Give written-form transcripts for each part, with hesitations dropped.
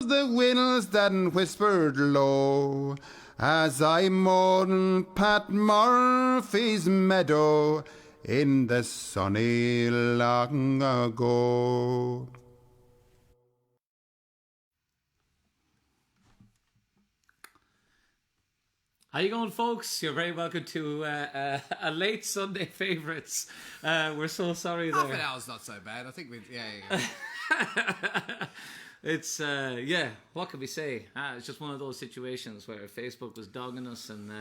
The winds that whispered low as I mourned Pat Murphy's meadow in the sunny long ago. How you going, folks? You're very welcome to a late Sunday favourites. We're so sorry there. Half an hour's not so bad. I think we, yeah. It's, what can we say? It's just one of those situations where Facebook was dogging us and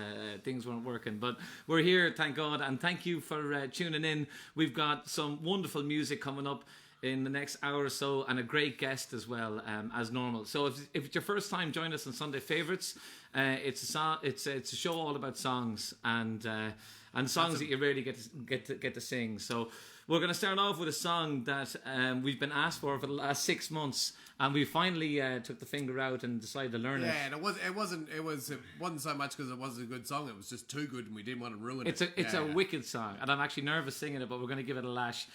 things weren't working. But we're here, thank God, and thank you for tuning in. We've got some wonderful music coming up in the next hour or so, and a great guest as well, as normal. So if it's your first time joining us on Sunday Favourites, it's a show all about songs and songs that you rarely get to sing. So we're going to start off with a song that we've been asked for the last 6 months, and we finally took the finger out and decided to learn it. Yeah, and it wasn't so much because it wasn't a good song. It was just too good, and we didn't want to ruin it. It's a wicked song, and I'm actually nervous singing it, but we're going to give it a lash.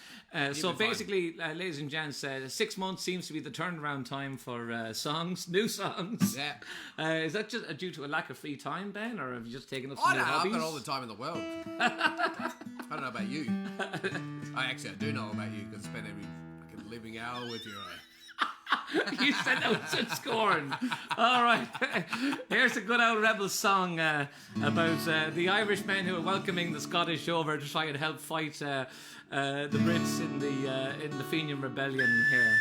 So basically, ladies and gents, 6 months seems to be the turnaround time for songs, new songs. Yeah. Is that just due to a lack of free time, Ben, or have you just taken up I some don't new know. hobbies? I've got all the time in the world. I don't know about you. I do know about you. You can spend every fucking living hour with your. You said that with such scorn. All right. Here's a good old rebel song about the Irish men who are welcoming the Scottish over to try and help fight the Brits in the Fenian Rebellion here.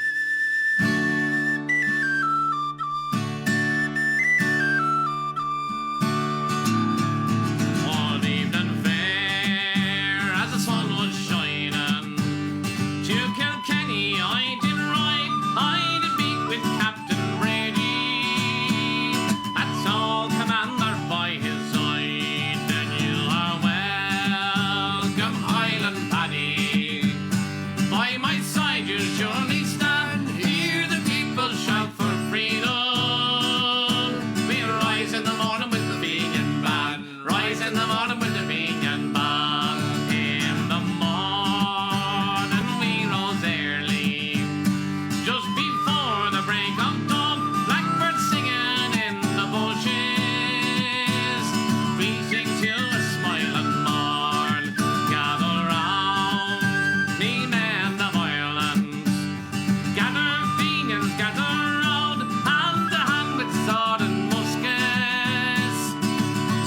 Highland Paddy, by my side you surely stand. Hear the people shout for freedom. We'll rise in the morning with the Fenian band. Rise in the morning with the Fenian band. In the morning we rose early, just before the break of dawn. Blackbirds singing in the bushes, we sing to a smiling morn. Gather round, me men of Ireland. Gather Fenians, gather round, hand to hand with sword and muskets.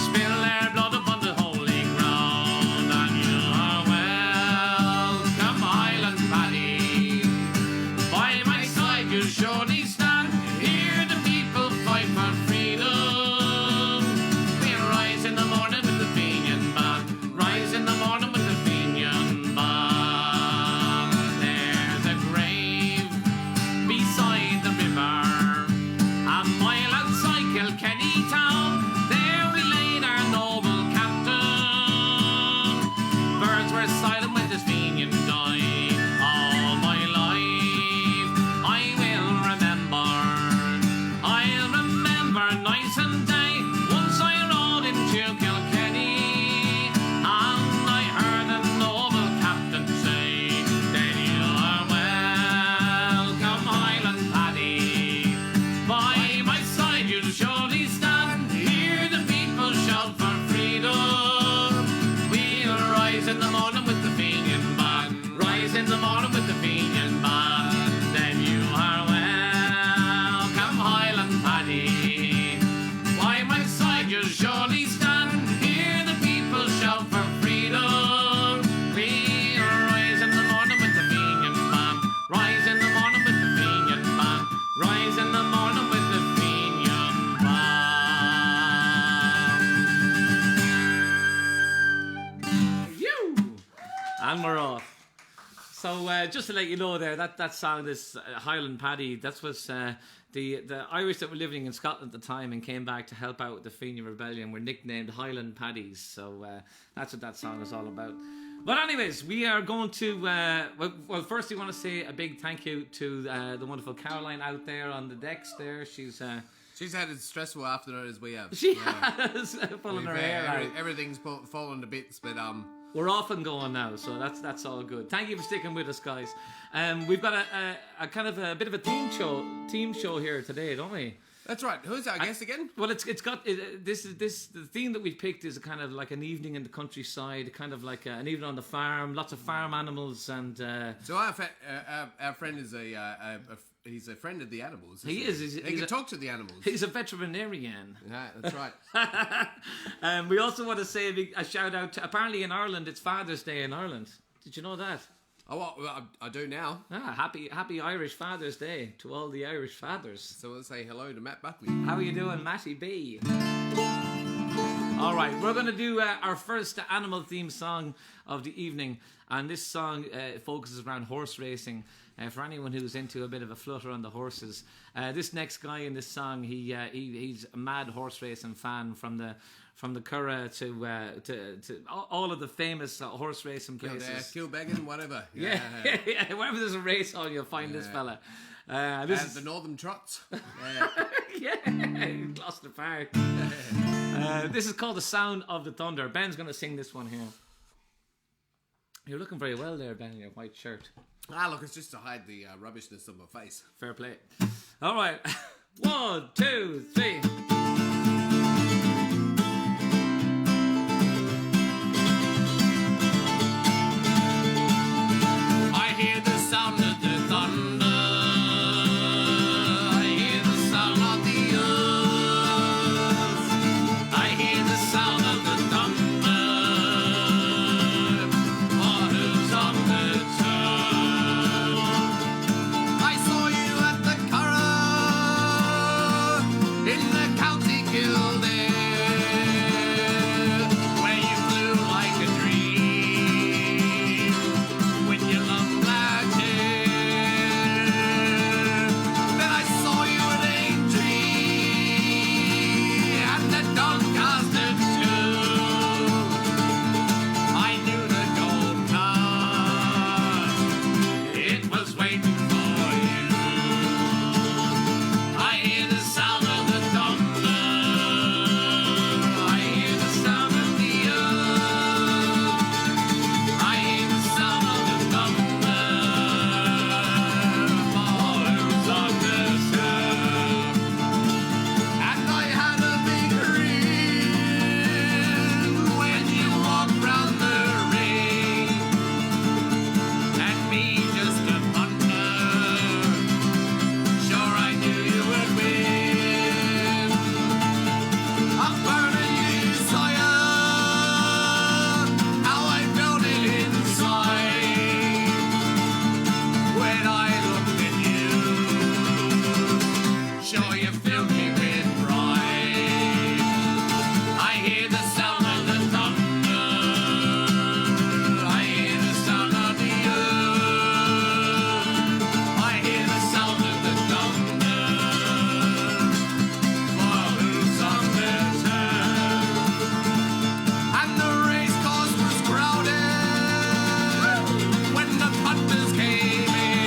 Spill their blood upon the holy ground, and you are welcome, Highland Paddy. By my side you surely stand. Hear the people fight for freedom. We'll rise in the morning with the Fenian band. Rise in the morning with the Fenian band. There's a grave beside the river, a mile outside Kilkenny town. There we laid our noble captain. Birds were silent when this Fenian died. All my life I will remember. I'll remember night and day. Once I rode into Kilkenny, and I heard the noble captain say, then you are welcome, Highland Paddy. By my side you'll surely stand. Hear the people shout for freedom. We'll rise in the morning with the Fenian band. Rise in the morning with the Fenian band. Then you are welcome, Highland Paddy. By my side you'll surely stand. Hear the people shout for freedom. We'll rise in the morning with the Fenian band. Rise in the morning with the Fenian band. Rise in the morning with the Fenian band. You! And we're off. So just to let you know there, that song, this Highland Paddy, that was the Irish that were living in Scotland at the time and came back to help out with the Fenian Rebellion were nicknamed Highland Paddies. So that's what that song is all about. But anyways, we are going to, well, first we want to say a big thank you to the wonderful Calon out there on the decks there. She's She's had a stressful afternoon as we have. she has pulling her hair out. Everything's fallen to bits, but We're off and going now, so that's all good. Thank you for sticking with us, guys. We've got a kind of a bit of a team show here today, don't we? That's right. Who's our guest again? Well, the theme that we've picked is a kind of like an evening in the countryside, kind of like an evening on the farm, lots of farm animals, and So our friend is he's a friend of the animals. He is. He can talk to the animals. He's a veterinarian. Yeah, that's right. We also want to say a shout out to, apparently in Ireland, it's Father's Day in Ireland. Did you know that? Oh, well, I do now. Happy Irish Father's Day to all the Irish fathers. So let's say hello to Matt Buckley. How are you doing, Matty B? All right, we're going to do our first animal theme song of the evening, and this song focuses around horse racing. For anyone who's into a bit of a flutter on the horses, this next guy in this song, he's a mad horse racing fan from the Curragh to all of the famous horse racing places. Kilbeggan, whatever. Yeah. Wherever there's a race on, you'll find this fella. This is the Northern Trots. Gloucester Park. This is called The Sound of the Thunder. Ben's going to sing this one here. You're looking very well there, Ben, in your white shirt. Look, it's just to hide the rubbishness of my face. Fair play. All right. 1, 2, 3. I hear the sound of the thunder. I hear the sound of the earth. I hear the sound of the thunder. Oh, who's on the turn? I saw you at the Curragh in the county Kildare, where you flew like a dream with your long black hair. Then I saw you at Aintree and the Doncaster too. I knew the gold card, it was waiting for you. I hear the sound of the thunder. I hear the sound of the earth. I hear the sound of the thunder. Oh, who's on the turf? And I had a big grin when you walked round the ring, and me just a punter. Sure, I knew you would win. I'm burning you, sire. How I felt it inside when I looked at you. Sure, you filled me with pride. I hear the sound of the thunder. I hear the sound of the earth. I hear the sound of the thunder. Oh, who's on the turf? And the race course was crowded when the punters came in.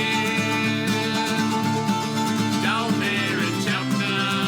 Down there at Cheltenham,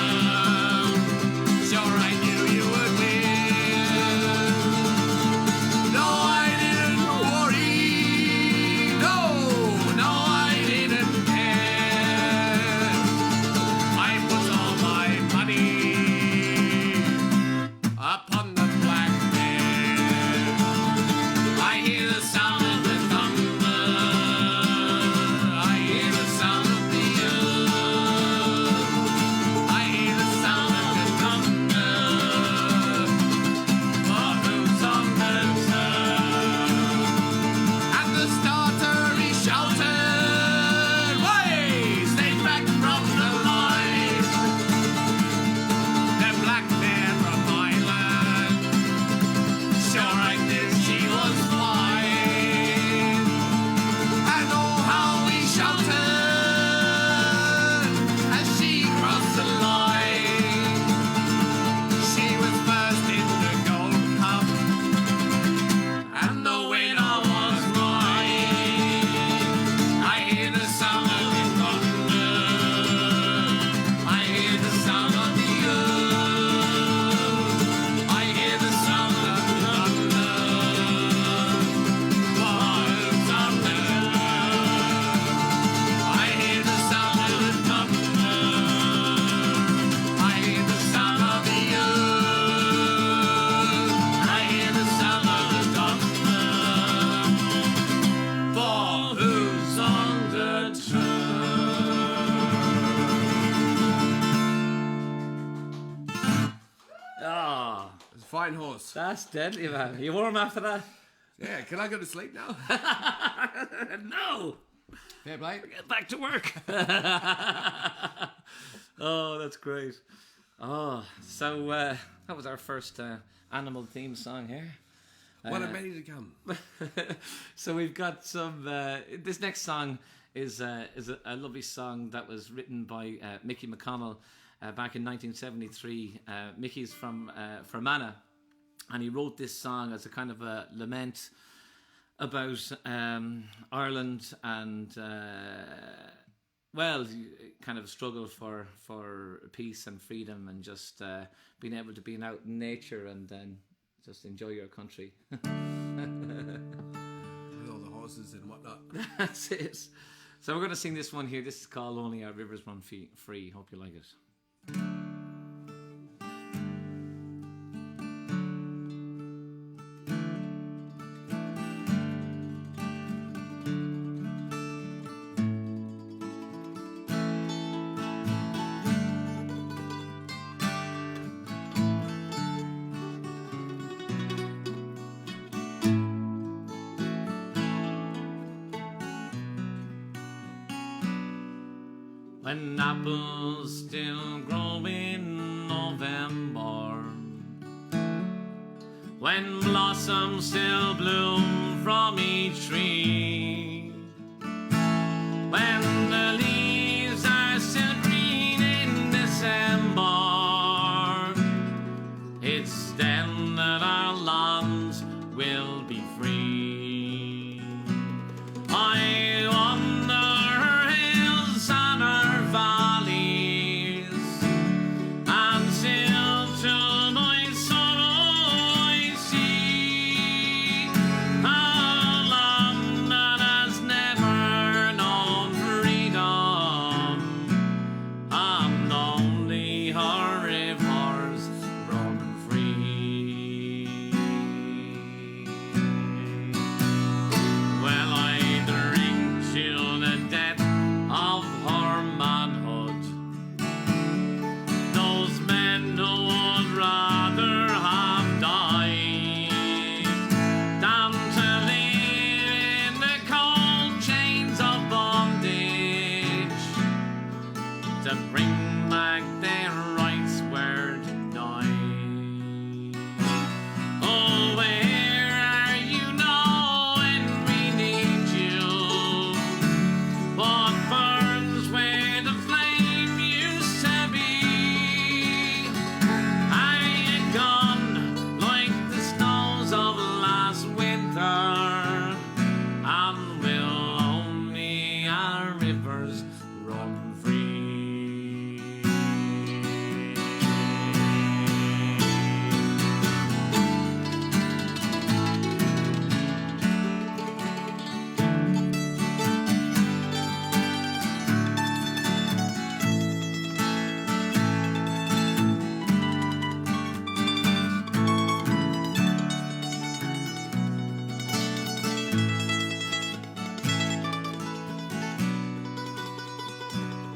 Fine horse. That's deadly, man. You warm after that? Yeah, can I go to sleep now? No. Fair play. Get back to work. Oh, that's great. Oh, so that was our first animal theme song here. What a many to come. So we've got some. This next song is a lovely song that was written by Mickey McConnell back in 1973. Mickey's from Fermanagh, and he wrote this song as a kind of a lament about Ireland and kind of a struggle for peace and freedom and just being able to be out in nature and then just enjoy your country. With all the horses and whatnot. That's it. So we're going to sing this one here. This is called Only Our Rivers Run Free. Hope you like it. When apples still grow in November, when blossoms still bloom from each tree, when the leaves are still green in December, it's then that our lands will be free. I wonder hills and our valleys, and still to my sorrow I see a land that has never known freedom, and only her rivers run free. Well, I drink till the death of her manhood, those men who would rather have died than to live in the cold chains of bondage, to bring back their rights were denied. Oh, where are you now when we need you? What burns where the flame used to be? Are you gone like the snows of last winter? And will only our rivers run free?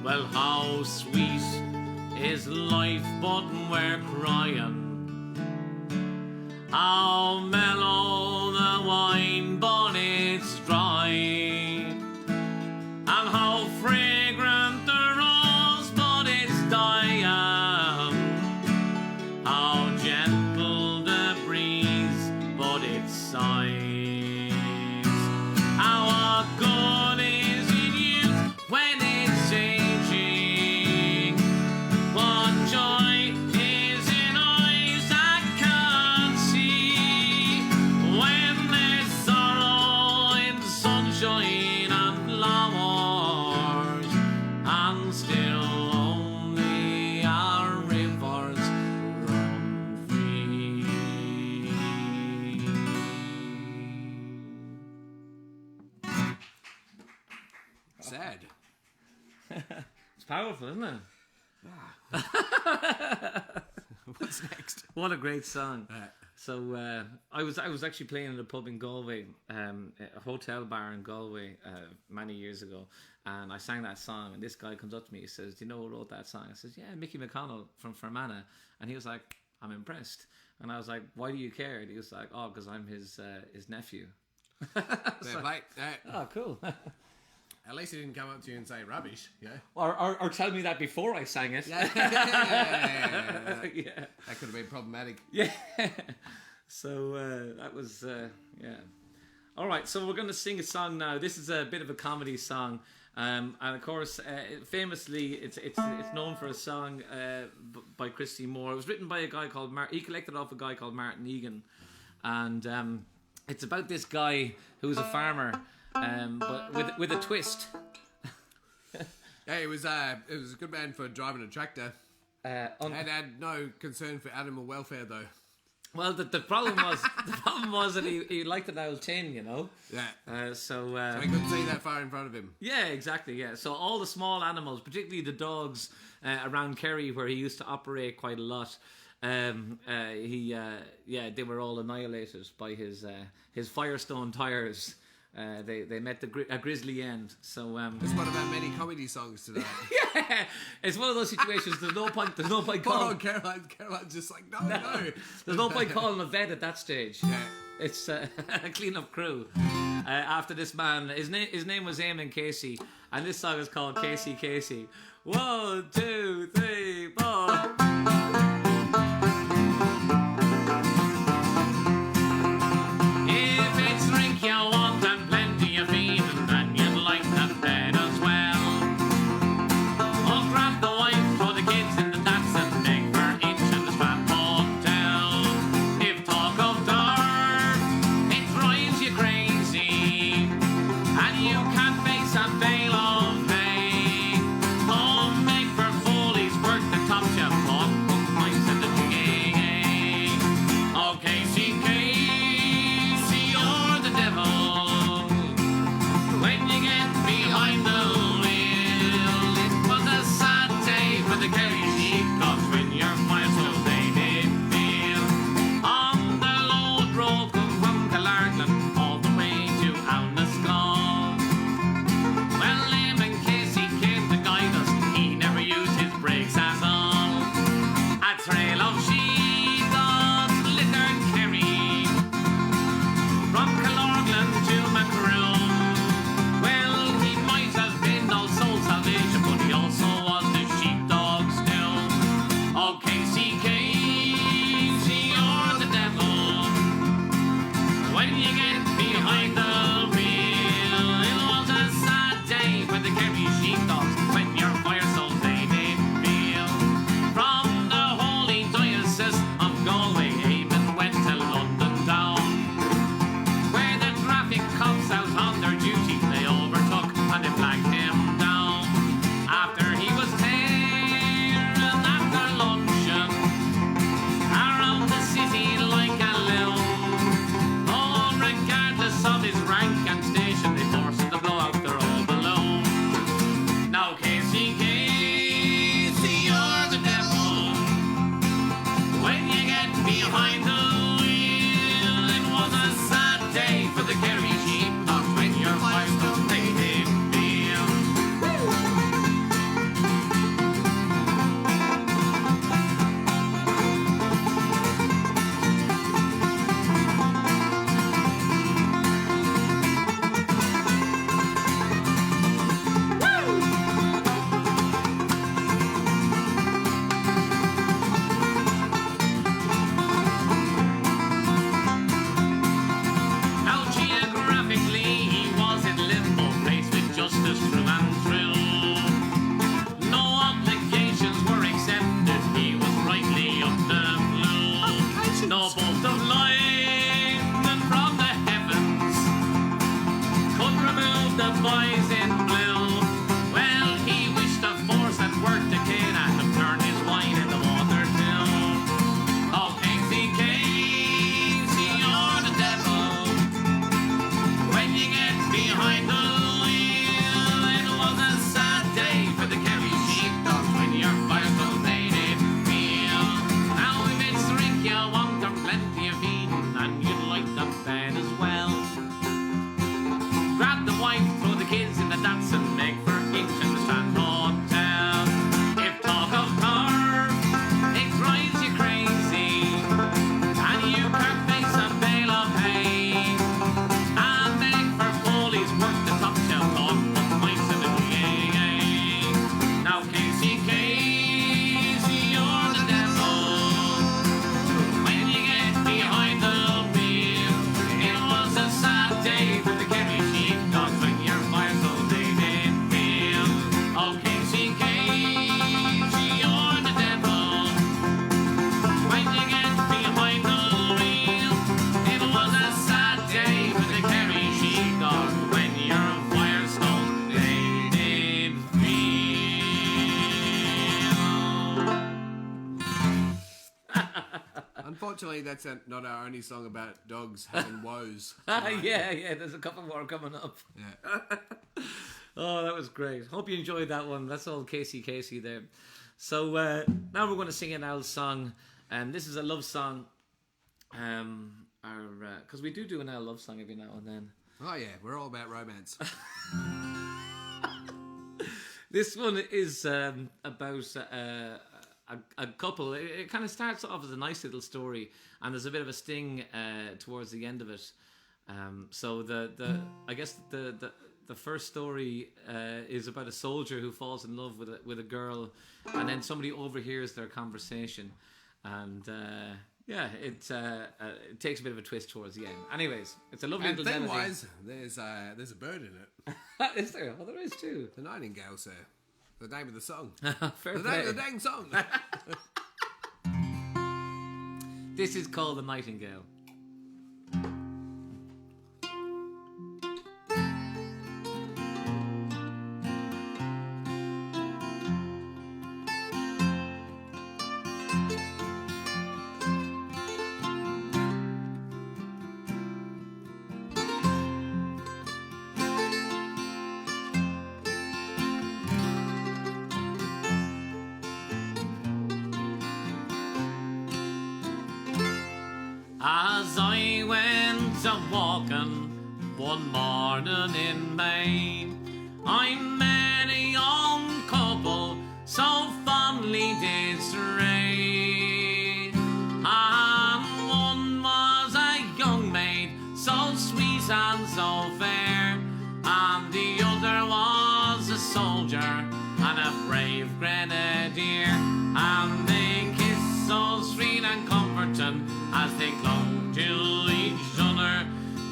Well, how sweet is life, but we're crying. How mellow the wine, but it's dry. And how fragrant the rose, but it's dying. How gentle the breeze, but it sighs. How good is in youth when it's changing. What joy is in eyes that can't see, when there's sorrow in sunshine and flowers, and still only our rivers run free. Sad. It's powerful, isn't it? What's next? What a great song. Right. So I was actually playing at a pub in Galway, a hotel bar in Galway many years ago, and I sang that song, and this guy comes up to me, he says, "Do you know who wrote that song?" I says, "Yeah, Mickey McConnell from Fermanagh." And he was like, I'm impressed. And I was like, why do you care? And he was like, oh, because I'm his nephew. Fair play. Oh, cool. At least he didn't come up to you and say rubbish. Yeah. Or tell me that before I sang it. Yeah. Yeah. That could have been problematic. Yeah. So that was, yeah. All right, so we're going to sing a song now. This is a bit of a comedy song. And of course, famously, it's known for a song by Christy Moore. It was written by a guy called he collected off a guy called Martin Egan, and it's about this guy who was a farmer, but with a twist. Yeah, it was a good man for driving a tractor. And had no concern for animal welfare though. Well, the problem was that he liked an old tin, you know. Yeah. So he couldn't see that far in front of him. Yeah, exactly. Yeah. So all the small animals, particularly the dogs around Kerry, where he used to operate quite a lot, they were all annihilated by his Firestone tires. They met a grisly end. So it's one of our many comedy songs today. Yeah, it's one of those situations. There's no point calling. Oh, Caroline's just like no. There's no point calling a vet at that stage. Yeah. It's a clean-up crew. After this man, his name was Eamon Casey, and this song is called Casey Casey. 1, 2, 3, 4. Unfortunately, that's not our only song about dogs having woes. Yeah, there's a couple more coming up. Yeah. Oh, that was great. Hope you enjoyed that one. That's all Casey there. So now we're going to sing an Al's song. This is a love song. Because we do an Al love song every now and then. Oh yeah, we're all about romance. This one is about a couple. It kind of starts off as a nice little story, and there's a bit of a sting towards the end of it. So I guess the first story is about a soldier who falls in love with a girl, and then somebody overhears their conversation, and it takes a bit of a twist towards the end. Anyways, it's a lovely And little melody. theme-wise, there's a bird in it. Is there? Well, there is too. The Nightingale, sir. The name of the song. Fair The play. name of the dang song. This is called The Nightingale. As I went a-walking one morning in May, I met a young couple so fondly did stray. And one was a young maid, so sweet and so fair, and the other was a soldier and a brave grenadier. And they kissed so sweet and comforting as they clung to each other.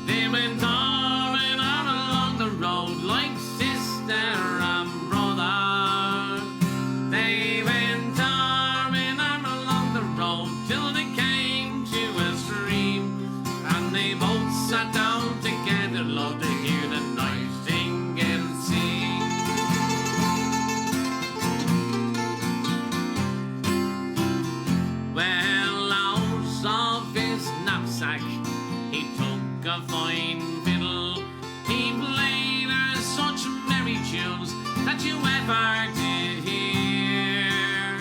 They went arm in arm along the road like sister and brother. They went arm in arm along the road till they came to a stream, and they both sat down together, loved to hear the nightingale sing. Well, out of his knapsack he took a fine fiddle. He played her such merry tunes that you ever did hear.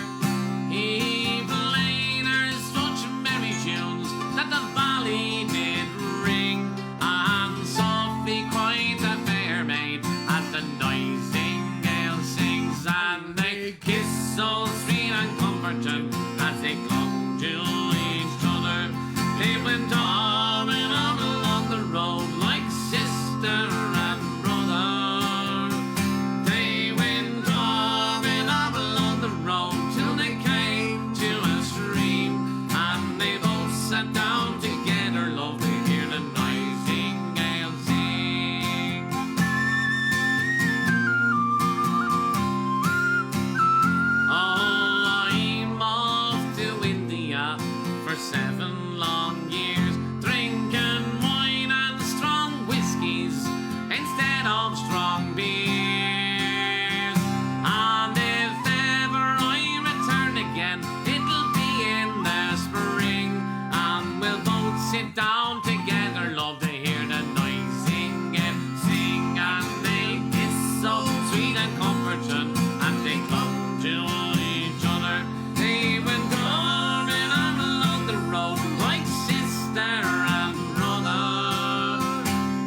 He played her such merry tunes that the valley did ring, and softly cried the fair maid as the nightingale sings. And they kiss so sweet and comforting as they clung to each other. They went arm in arm along the road like sister and brother. They went arm in arm along the road till they came to a stream, and they both sat down together, loved to hear the nightingale sing. Oh, I'm off to India for 7 long years, drinking wine and strong whiskies instead of strong beers. And if ever I return again, it'll be in the spring, and we'll both sit down together, love to hear the nightingale sing. And they kiss so sweet and comforting, and they clung to each other. They went arm in arm along the road like sister and brother.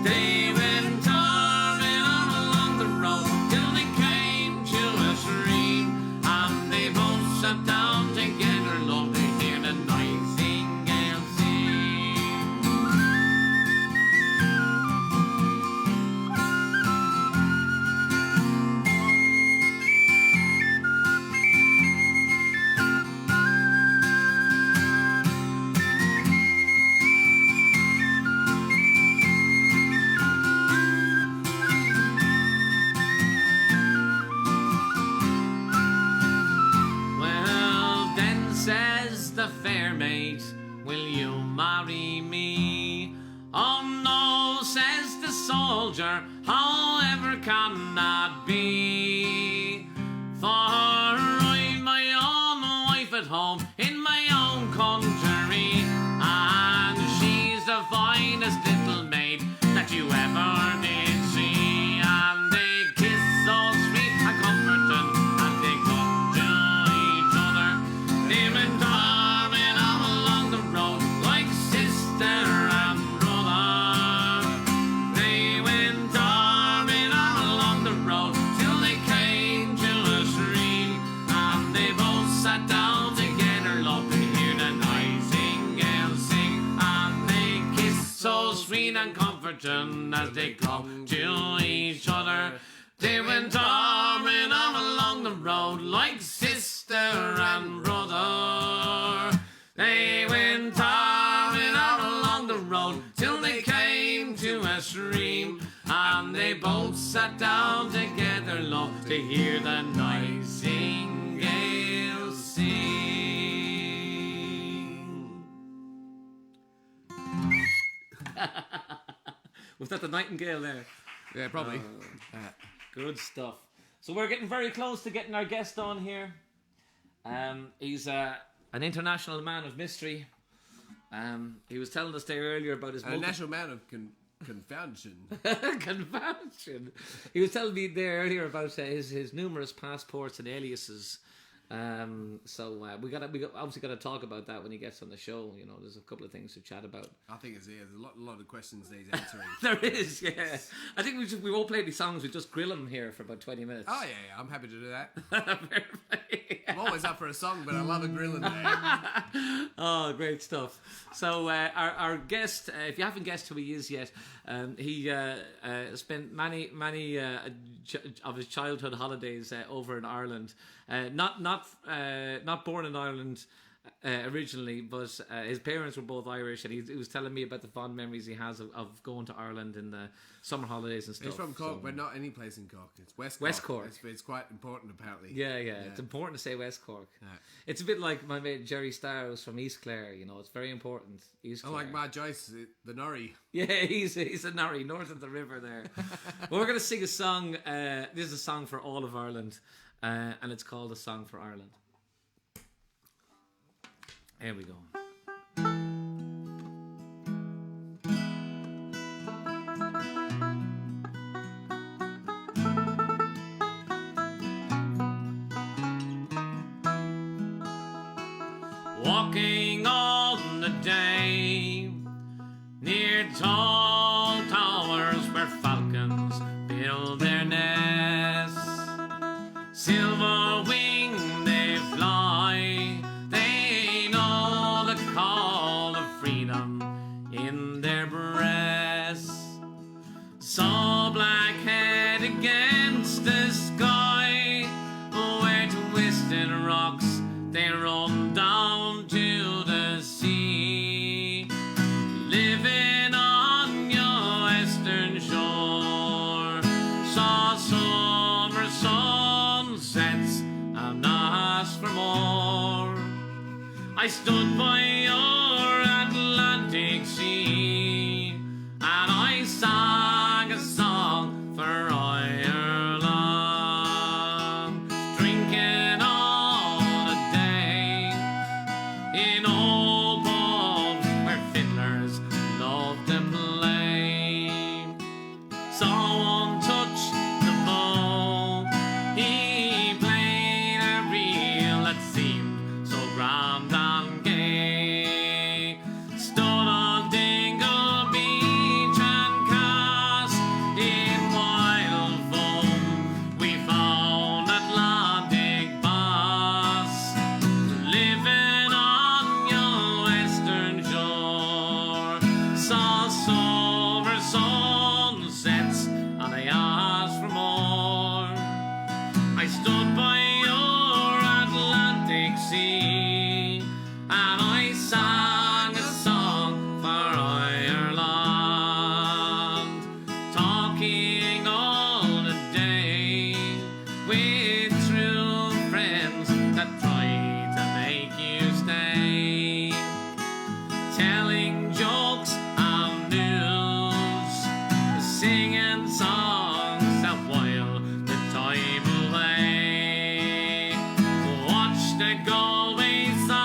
They went arm in arm along the road till they came to a stream, and they both sat down together, love to hear the nightingale sing. Well, then says the fair maid, will you marry me? Oh no, says the soldier, however can that be? For I've my own wife at home, home in my own country. And she's the finest little maid that you ever did see. And they kiss so sweet and comforting as they come to each other. They went arming all along the road like sister and brother. They went arming all along the road till they came to a stream. And they both sat down together, love, to hear the nightingale sing. And they kissed so sweet and comforting as they clung to each other. They went arming all along the road like sister and brother. They went arming all along the road till they came to a stream. And they both sat down together, love, to hear the nightingale sing. Was that the Nightingale there? Yeah, probably. Good stuff. So we're getting very close to getting our guest on here. He's an international man of mystery. He was telling us there earlier about his A national man of confoundation. convention. He was telling me there earlier about his numerous passports and aliases. So we obviously got to talk about that when he gets on the show. You know, there's a couple of things to chat about. I think there's a lot of questions that he's answering. There is, yeah. I think we won't play any songs. We just grill him here for about 20 minutes. Oh yeah, I'm happy to do that. I'm always up for a song, but I love a grilling day. Oh, great stuff. So our guest, if you haven't guessed who he is yet, he spent many of his childhood holidays over in Ireland. Not born in Ireland originally, but his parents were both Irish, and he was telling me about the fond memories he has of going to Ireland in the summer holidays and stuff. He's from Cork, but not any place in Cork. It's West Cork. It's quite important, apparently. Yeah. It's important to say West Cork. Yeah. It's a bit like my mate Jerry Starr was from East Clare. You know, it's very important. East Clare. Like Mark Joyce, the Norrie. Yeah, he's a Norrie, north of the river there. Well, we're going to sing a song. This is a song for all of Ireland, and it's called A Song for Ireland. Here we go. Walking on the day near tall towers where falcons build their nests. Silver winged they fly, they know the call of freedom in their breasts. Saw black head against the sky, where twisted rocks they run down to the sea. Living on your western shore, saw summer sunsets and asked for more. I stood by your Atlantic sea, and I sang a song for Ireland, drinking all the day in old pubs where fiddlers love to play. Someone touched the bow, he played a reel that seemed so grand and gay. Stood on Dingle Beach and cast in wild foam, we found Atlantic bass. Living on your western shore, saw silver sunsets and I asked for more. I stood by your Atlantic sea, and I sang a song for Ireland, talking all the day with true friends that try to make you stay, telling jokes and news, singing songs that while the time away. Watch the Galway side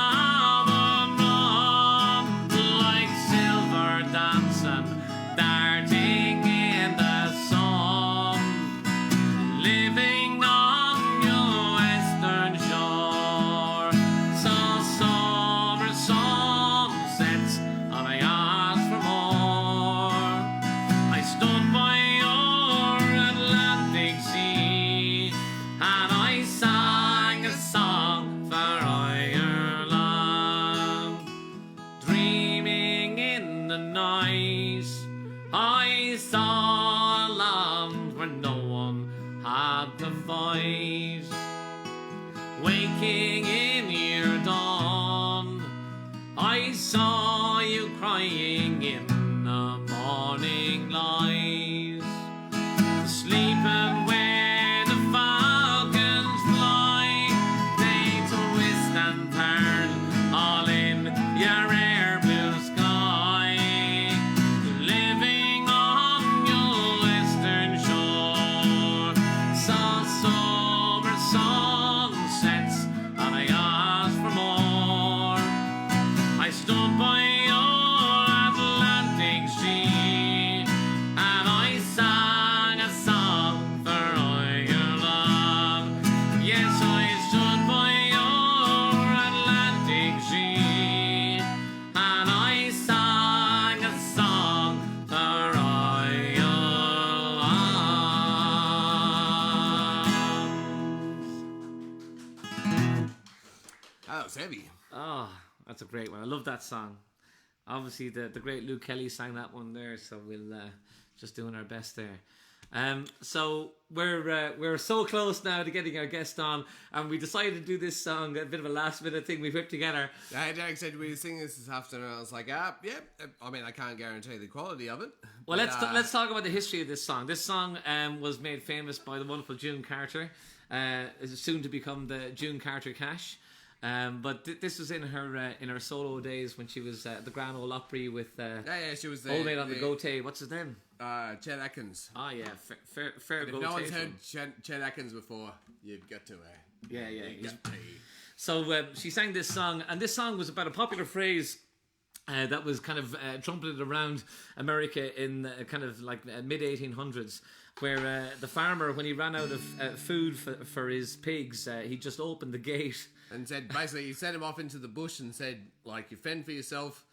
Oh, that's a great one. I love that song. Obviously, the great Luke Kelly sang that one there, so we'll just doing our best there. So we're so close now to getting our guest on, and we decided to do this song, a bit of a last minute thing we whipped together. Derek said we were singing this afternoon. I was like, yeah. I mean, I can't guarantee the quality of it. Well, let's talk about the history of this song. This song was made famous by the wonderful June Carter. Is soon to become the June Carter Cash. But this was in her solo days when she was at the Grand Ole Opry with she was old mate on the goatee. What's his name? Chet Atkins. Oh yeah, fair If goatee. no one's heard Chet Atkins before, you've got to. Yeah. Got to. So she sang this song, and this song was about a popular phrase that was kind of trumpeted around America in kind of like mid 1800s, where the farmer, when he ran out of food for his pigs, he just opened the gate. And said, basically, he sent him off into the bush and said, like, you fend for yourself.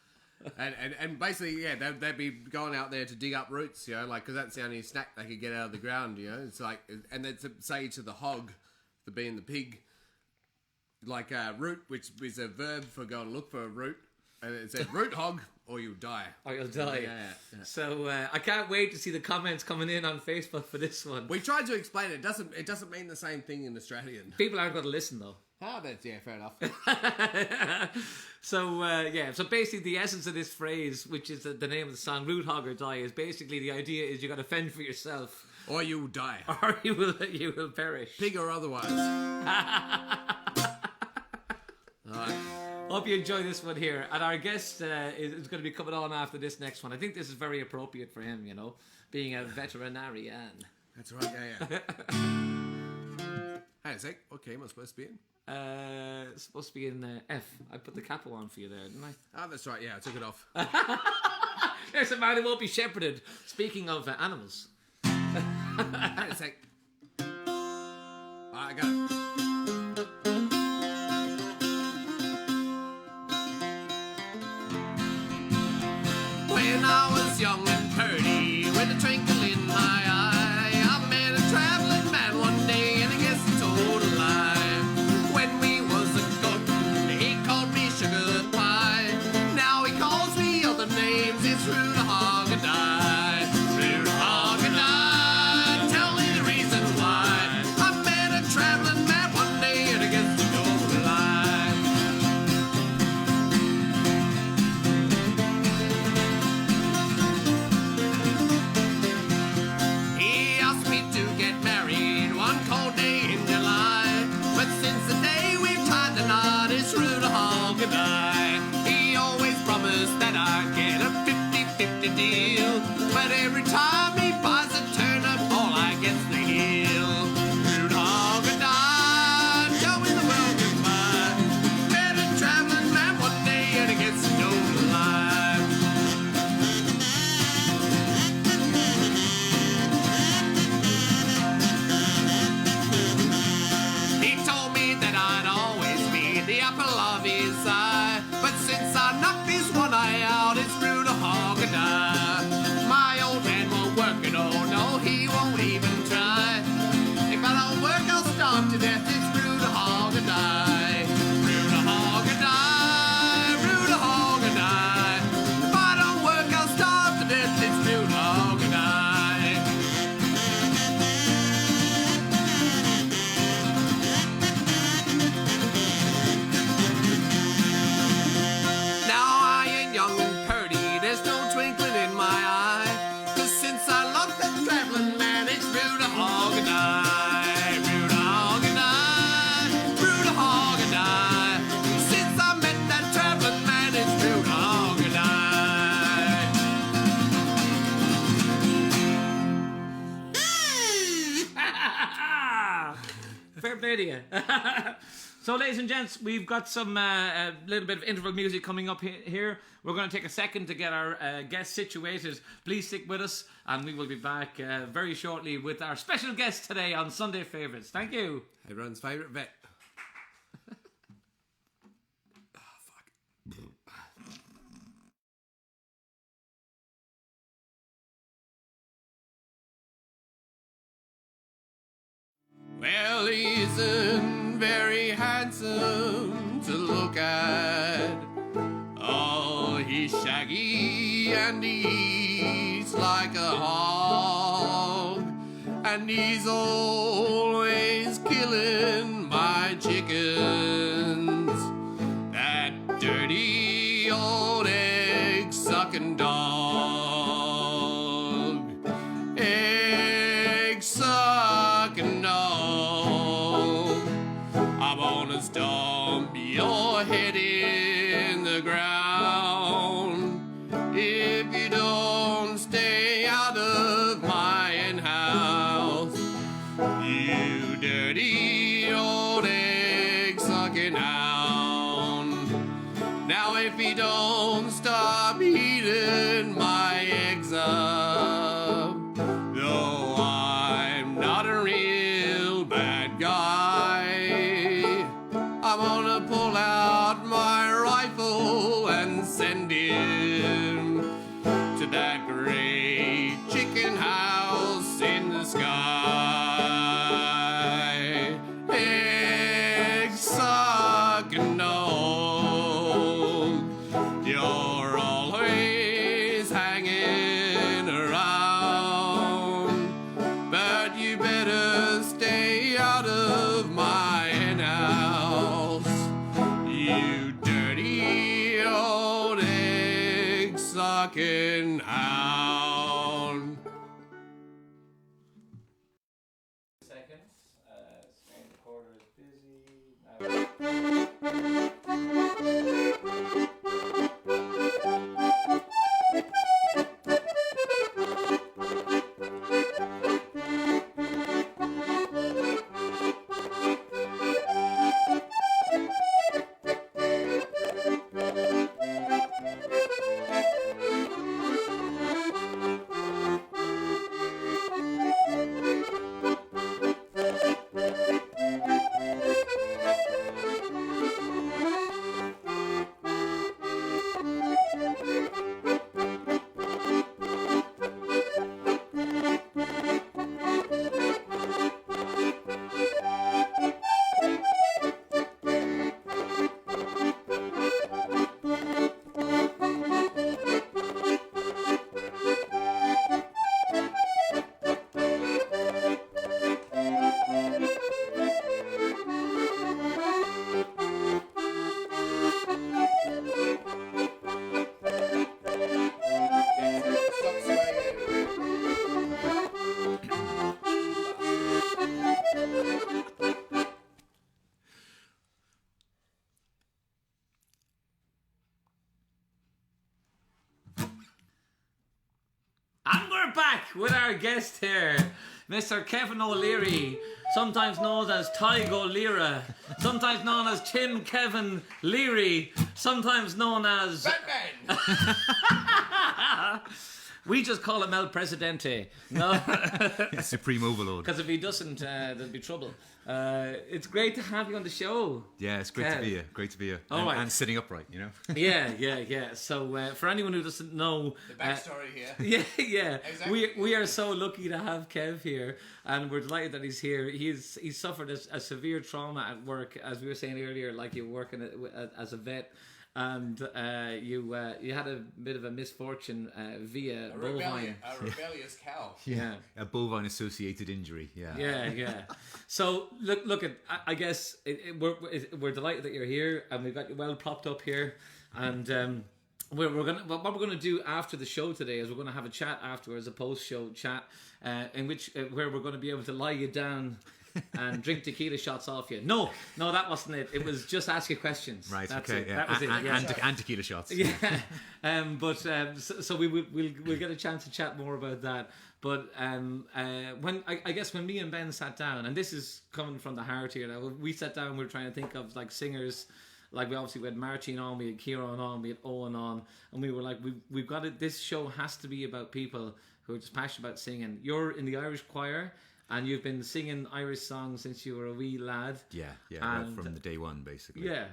And basically, yeah, they'd be going out there to dig up roots, you know, like, because that's the only snack they could get out of the ground, you know. It's like, and they'd say to the hog, the being the pig, like, root, which is a verb for go and look for a root. And it said, root hog, or you'll die. Or you'll die. Yeah. So I can't wait to see the comments coming in on Facebook for this one. We tried to explain it. It doesn't mean the same thing in Australian. People aren't going to listen, though. Oh, yeah, fair enough. So basically the essence of this phrase, which is the name of the song, Root Hog or Die, is basically the idea is you got to fend for yourself. Or you will die. Or you will perish. Pig or otherwise. Hope you enjoy this one here. And our guest is going to be coming on after this next one. I think this is very appropriate for him, you know, being a veterinarian. That's right, yeah. Hang on a sec. What game am I supposed to be in? It's supposed to be in F. I put the capo on for you there, didn't I? Oh, that's right. Yeah, I took it off. There's a man who won't be shepherded. Speaking of animals. Hang on a sec. I got it. When I was young and purty, with a twinkle in my eye, I met a traveling man one day, and I guess he told a lie. When we was a-courtin', he called me sugar pie. Now he calls me other names, it's Rude Hog and I. Rude Hog and I, tell me the reason why. I met a traveling man one day, and I guess he told a lie. He asked me to get married one cold day in July. But since the day we've tied the knot, it's Rude Hog and I. He always promised that I'd get a 50-50 deal. But every time he buys a turnip, all I get's the heel. Rude Hog and I, tell me the world goodbye. Met a traveling man one day, and he gets no lie. He told me that I'd always be the apple of his eye. But since I knocked his one eye out, it's Rude Hog and I. My old man won't work at all, no, he won't even try. If I don't work, I'll starve to death, it's Rude Hog and I. Rude Hog and I, Rude Hog and I. If I don't work, I'll starve to death, it's Rude Hog and I. Now I ain't young and purty, there's no twinkling in my eye. 'Cause since I lost that traveling man, it's Rude Hog and I. Rude Hog and I, Rude Hog and I. Since I met that traveling man, it's Rude Hog and I. Fair play to you. So, ladies and gents, we've got some little bit of interval music coming up here. We're going to take a second to get our guests situated. Please stick with us, and we will be back very shortly with our special guest today on Sunday Favourites. Thank you. Everyone's favourite vet. Well, he isn't very handsome to look at. and he eats like a hog, and he's always killing my chickens. That dirty old egg-sucking dog. Egg-sucking dog. I'm gonna stomp your head in the ground if you don't stay out of my hen house. You dirty old egg-sucking hound. Now if you don't stop eating my eggs up, though I'm not a real bad guy, I'm gonna pull out my rifle and send him to that great chicken house in the sky. Egg-sucking dog, you're always hanging around, but you better stay out of my hen house, you dirty old egg-sucking hound. Seconds. Screen recorder is busy. And we're back with our guest here, Mr. Kevin O'Leary, sometimes known as Tyg O'Leary, sometimes known as Tim Kevin Leary, sometimes known as... Batman! We just call him El Presidente. No, Supreme Overlord. because if he doesn't, there'll be trouble. It's great to have you on the show. Yeah, it's great to be here. Great to be here. All right. And sitting upright, you know. Yeah. So for anyone who doesn't know, The backstory here. yeah. Exactly. We are so lucky to have Kev here, and we're delighted that he's here. He's suffered a severe trauma at work, as we were saying earlier. Like you're working as a vet, and you had a bit of a misfortune via bovine. A rebellious cow. Yeah. A bovine associated injury. Yeah. Yeah. So look at. I guess we're delighted that you're here, and we've got you well propped up here, and what we're gonna do after the show today is we're gonna have a chat afterwards, a post-show chat, in which where we're gonna be able to lie you down and drink tequila shots off you. No, that wasn't it. It was just ask you questions. Right. That's okay. it. Yeah. That was it. Yeah. And tequila shots. Yeah, so we'll get a chance to chat more about that. But when I guess when me and Ben sat down, and this is coming from the heart here, now we sat down, we were trying to think of like singers. Like we had Martine on, we had Kieran on, we had Owen on, and we were like, we've got it. This show has to be about people who are just passionate about singing. You're in the Irish choir, and you've been singing Irish songs since you were a wee lad. Yeah. Right And- from the day one, basically. Yeah,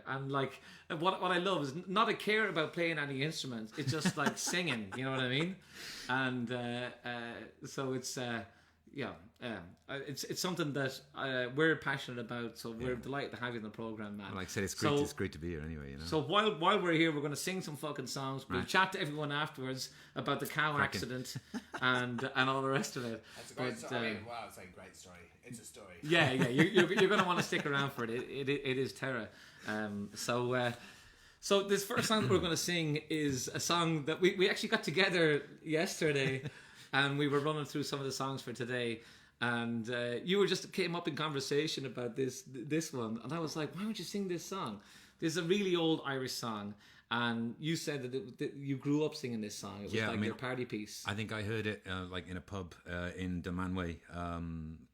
and like what I love is not a care about playing any instruments. It's just like singing. You know what I mean? And so it's it's something that we're passionate about, so we're delighted to have you in the program, man. Like I said, it's great. It's great to be here anyway. You know. So while we're here, we're going to sing some fucking songs. We'll chat to everyone afterwards about the cow accident and all the rest of it. That's a great story. Wow, it's a great story. It's a story. Yeah. You're going to want to stick around for it. It is terror. So this first song that we're going to sing is a song that we actually got together yesterday, and we were running through some of the songs for today. And you were just came up in conversation about this one, and I was like, "Why don't you sing this song?" This is a really old Irish song, and you said that you grew up singing this song. It was your party piece. I think I heard it like in a pub in Dunmanway.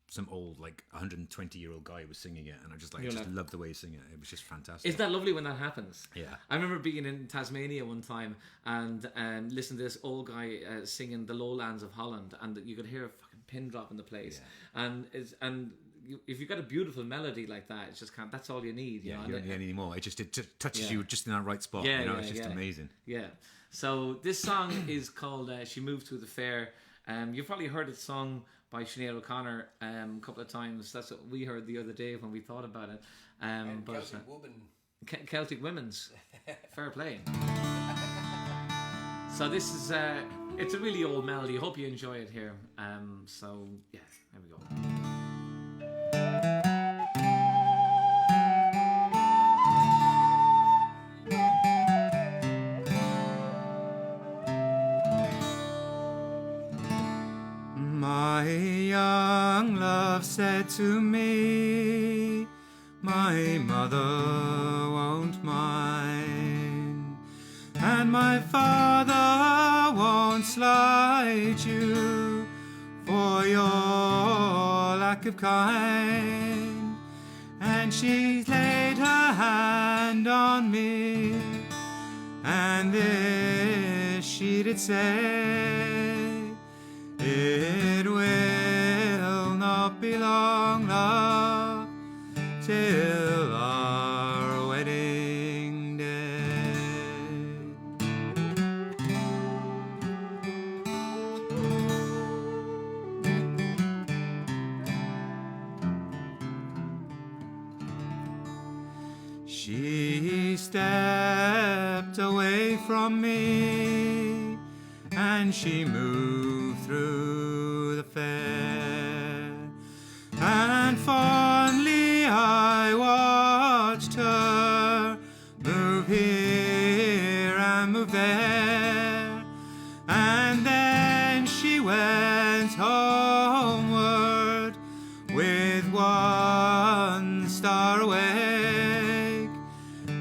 Some old 120-year-old guy was singing it, and I just loved the way he sang it. It was just fantastic. Isn't that lovely when that happens? Yeah. I remember being in Tasmania one time and listening to this old guy singing "The Lowlands of Holland," and you could hear a fucking pin drop in the place. Yeah. And if you've got a beautiful melody like that, it's just that's all you need. You don't need any more. It just touches you just in that right spot. It's just amazing. Yeah. So this song is called "She Moved Through the Fair." You've probably heard it sung by Sinead O'Connor a couple of times. That's what we heard the other day when we thought about it. Celtic Women's. Fair play. So this is it's a really old melody. Hope you enjoy it here. So yeah, there we go. My young love said to me, my mother won't mind, and my father won't slight you for your lack of kind. And she laid her hand on me, and this she did say, it will not be long, love, till our wedding day. She stepped away from me, and she moved through the fair, and fondly I watched her move here and move there, and then she went homeward with one star awake,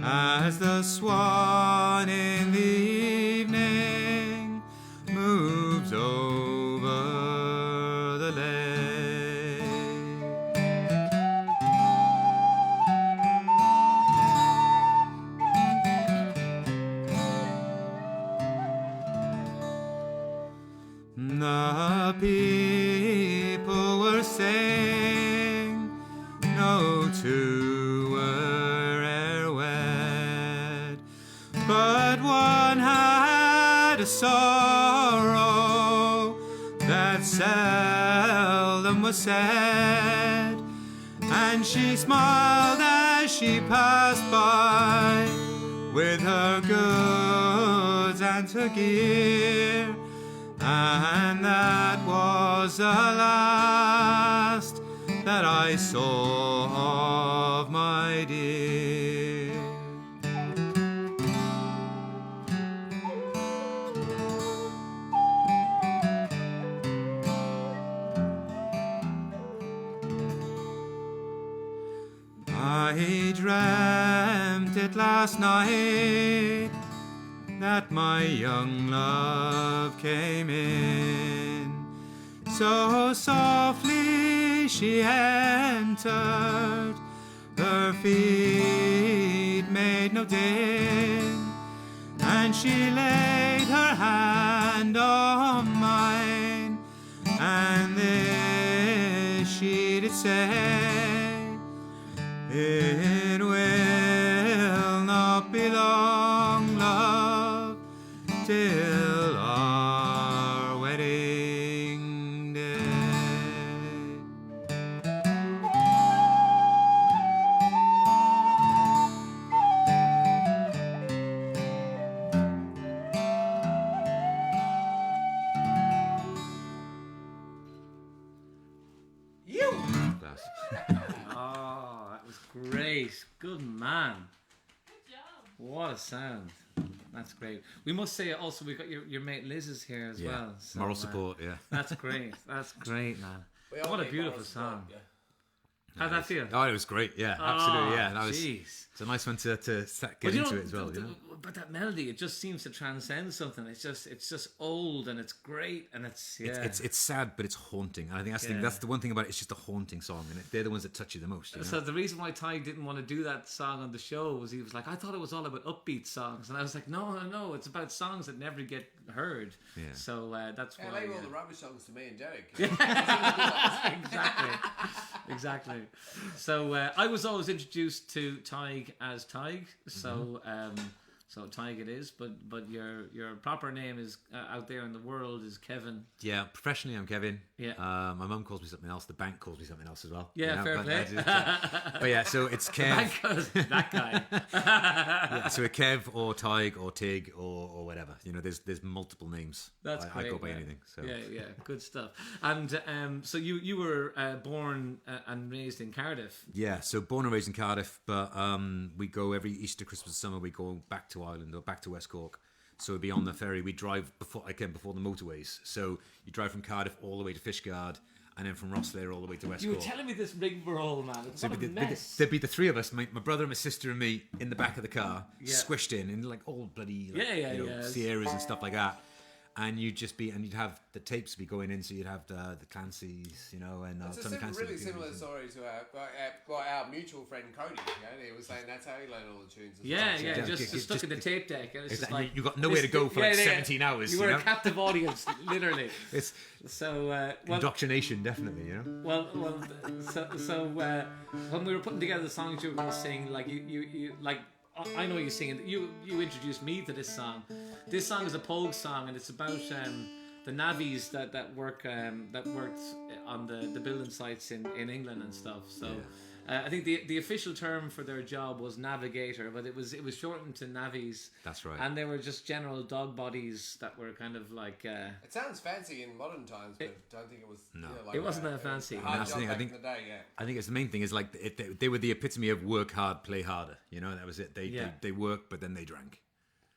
as the swan in the evening moves over the lake. The people were saying no two were e'er wed, but one had a sorrow that seldom was said, and she smiled as she passed by with her goods and her gear, and that was the last that I saw of my dear. I dreamt it last night that my young love came in. So softly she entered, her feet made no din, and she laid her hand on mine, and this she did say, it will not be long, love, till our wedding day. was. Oh, that was great. Good man. Good job. What a sound. That's great. We must say also we've got your mate Liz is here as well. So, Moral support, yeah. That's great. That's great, man. We all What a need beautiful moral support, song. yeah. How'd that feel? Oh, it was great. Yeah, absolutely. Yeah, and jeez. it's a nice one to get But you into know, it as well. You know? But that melody, it just seems to transcend something. It's just old and it's great and it's It's sad, but it's haunting. And I think that's the one thing about it. It's just a haunting song, and they're the ones that touch you the most. You know? So the reason why Ty didn't want to do that song on the show was he was like, I thought it was all about upbeat songs, and I was like, no, it's about songs that never get heard. Yeah. So that's Yeah, why. leave all the rubbish songs to me and Derek. exactly. So I was always introduced to Tig as Tig. So so Tig it is. But your proper name is out there in the world is Kevin. Yeah, professionally I'm Kevin. Yeah. My mum calls me something else. The bank calls me something else as well. Yeah, you know? fair play. But yeah, so it's Kev. That guy. Yeah, so a Kev or Tig or Tig or whatever. You know, there's multiple names. That's I great. go by anything. So Yeah, good stuff. And so you were born and raised in Cardiff. yeah, so born and raised in Cardiff, but we go every Easter, Christmas, summer. We go back to Ireland or back to West Cork. So we'd be on the ferry. We drive before the motorways. So you drive from Cardiff all the way to Fishguard, and then from Rosslare all the way to West You were Cork. telling me this rigmarole, man. It's So what a there'd mess. be the three of us, my brother, my sister, and me, in the back of the car, squished in like all bloody Sierras and stuff like that. And you'd have the tapes be going in, so you'd have the Clancy's, you know, and It's a Tom Clancy. really similar story to our mutual friend Cody. You know, he was saying that's how he learned all the tunes. Yeah, just stuck in the tape deck. And it's just like you got nowhere to go for 17 hours. You were a captive audience, literally. It's So indoctrination, definitely, you know. So when we were putting together the songs you were going to sing, like you like. I know you singing. You introduced me to this song. This song is a Pogue song, and it's about the navvies that worked on the building sites in England and stuff. So I think the official term for their job was Navigator, but it was shortened to navvies. That's right. And they were just general dog bodies that were kind of like. It sounds fancy in modern times, but I don't think it was. No. It wasn't that fancy. Hard job I back think- in the day, yeah. I think it's the main thing is like they were the epitome of work hard, play harder. You know, that was it. They worked, but then they drank.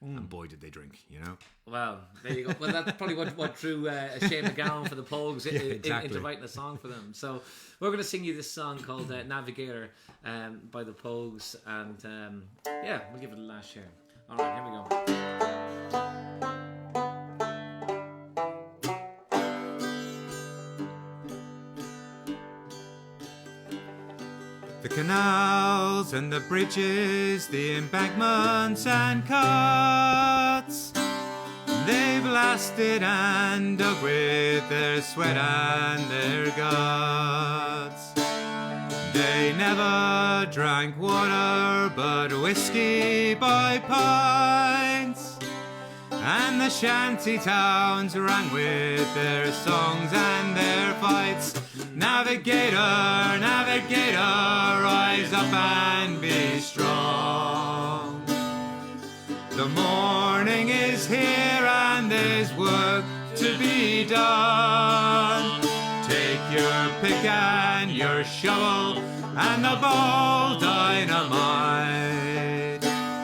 And boy, did they drink, you know? Well, there you go. Well, that's probably what drew Shane McGowan for the Pogues into writing a song for them. So we're going to sing you this song called Navigator by the Pogues. And we'll give it a last share. All right, here we go. The canals and the bridges, the embankments and cuts, they've lasted and dug with their sweat and their guts. They never drank water but whiskey by pints, and the shanty towns rang with their songs and their fights. Navigator, navigator, rise up and be strong. The morning is here and there's work to be done. Take your pick and your shovel and the ball dynamite,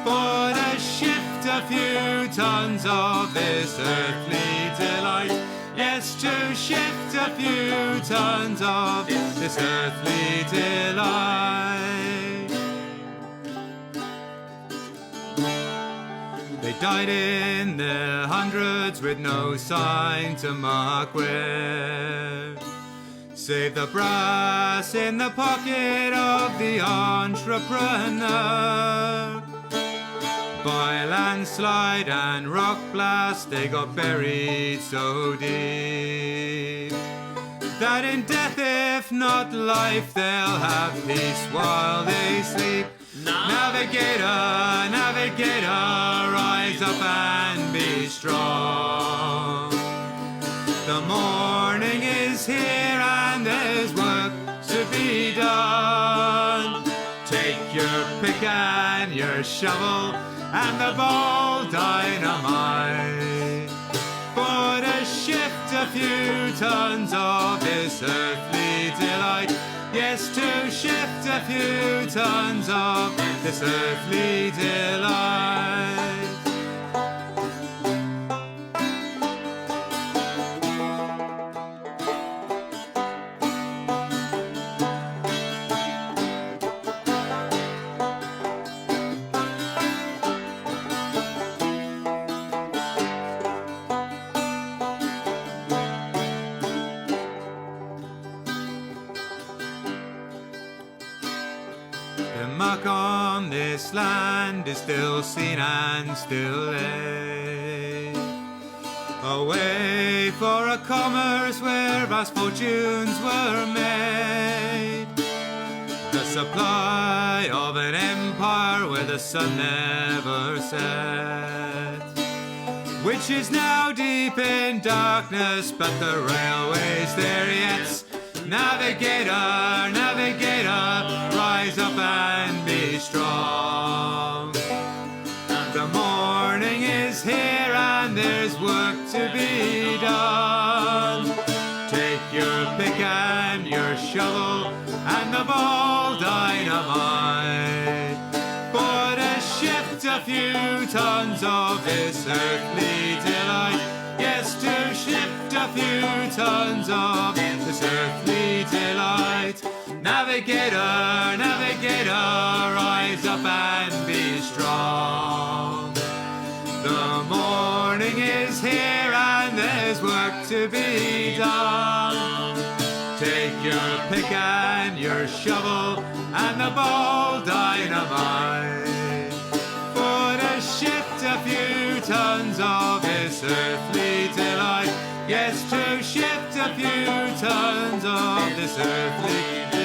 for to shift a few tons of this earthly delight. Yes, to shift a few tons of this earthly delight. They died in their hundreds with no sign to mark where, save the brass in the pocket of the entrepreneur. By landslide and rock blast they got buried so deep that in death, if not life, they'll have peace while they sleep. Navigator, navigator, rise up and be strong. The morning is here and there's work to be done. Take your pick and your shovel and the ball dynamite, for to shift a few tons of this earthly delight. yes, to shift a few tons of this earthly delight. The muck on this land is still seen and still laid. Away for a commerce where vast fortunes were made. The supply of an empire where the sun never sets, which is now deep in darkness, but the railway's there yet. Navigator, navigator, rise up and be strong. The morning is here and there's work to be done. Take your pick and your shovel and the ball dynamite, for to shift a few tons of this earthly delight. Yes, to shift a few tons of this earthly delight. Navigator, navigator, rise up and be strong. The morning is here and there's work to be done. Take your pick and your shovel and the ball dynamite, for to shift a few tons of this earthly delight. Yes, to shift a few tons of this earthly delight.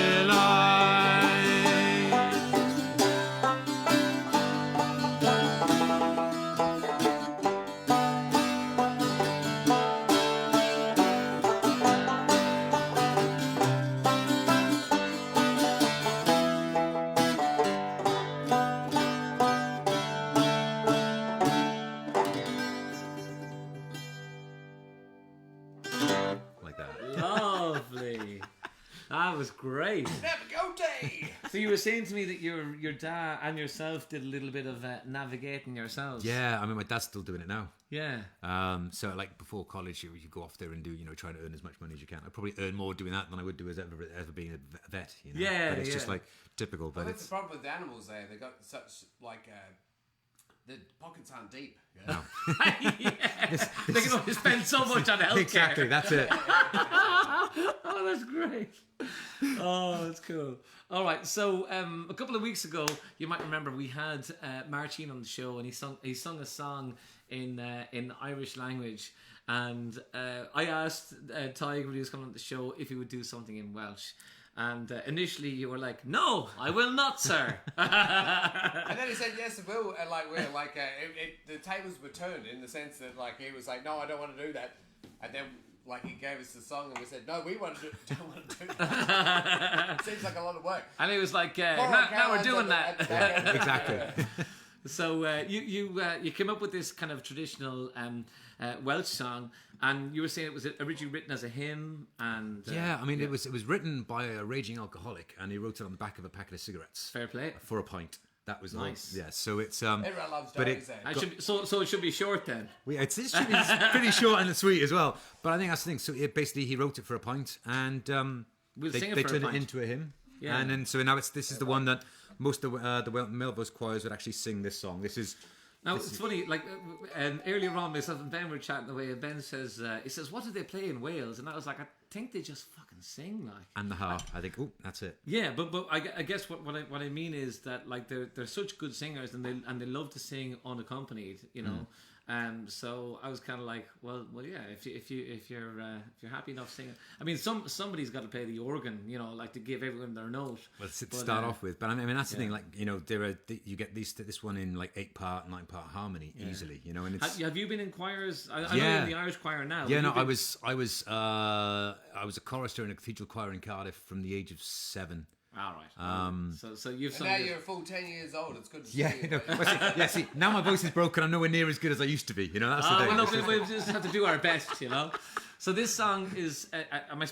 Like that. Lovely. That was great. Navigator! So you were saying to me that your dad and yourself did a little bit of navigating yourselves. Yeah, I mean, my dad's still doing it now. Yeah. So like before college, you go off there and do, try to earn as much money as you can. I probably earn more doing that than I would do as ever being a vet. Yeah, but it's just yeah. like typical. But That's it's the problem with animals there. They've got such, like, the pockets aren't deep. no. They can only spend so much on healthcare. Exactly, that's it. Oh, that's great. Oh, that's cool. All right, so a couple of weeks ago, you might remember we had Marcin on the show, and he sung a song in Irish language, and I asked Tig when he was coming on the show if he would do something in Welsh. And initially you were like, "No, I will not, sir." And then he said, "Yes, I will." And the tables were turned in the sense that he was like, "No, I don't want to do that." And then he gave us the song and we said, "No, we don't want to do that." Seems like a lot of work. And he was like, "Now we're doing that." Exactly. So you came up with this kind of traditional Welsh song, and you were saying it was originally written as a hymn, and Yeah, I mean, it was written by a raging alcoholic, and he wrote it on the back of a packet of cigarettes. Fair play. For a pint. That was Nice. Yeah, so it's Everyone loves but Joey's it, then. So it should be short then. it's pretty short and sweet as well. But I think that's the thing. So basically, he wrote it for a pint, and We'll they sing it for a turned pint. it into a hymn. Yeah. And then so now this is the one that most of the Melrose choirs would actually sing this song. This is. Now it's funny, earlier on, myself and Ben were chatting away, and Ben says, he says, "What do they play in Wales?" And I was like, "I think they just fucking sing like." And the harp. I think. Oh, that's it. Yeah, but I guess what I mean is that they're such good singers, and they love to sing unaccompanied, you know. So I was kind of like, well, yeah. If you're happy enough singing, I mean, somebody's got to play the organ, you know, to give everyone their note. Well, to start off with, but I mean that's the thing. You get this one in 8-part, 9-part harmony easily, you know. And it's have you been in choirs? I know you're in the Irish choir now. Yeah, no, I was a chorister in a cathedral choir in Cardiff from the age of 7 All right. So you've And sung now this. you're a full 10 years old. It's good to Yeah, see you. no, well, see, now my voice is broken. I'm nowhere near as good as I used to be. You know, that's the thing. Well, look, we just have to do our best, you know. So this song is, am I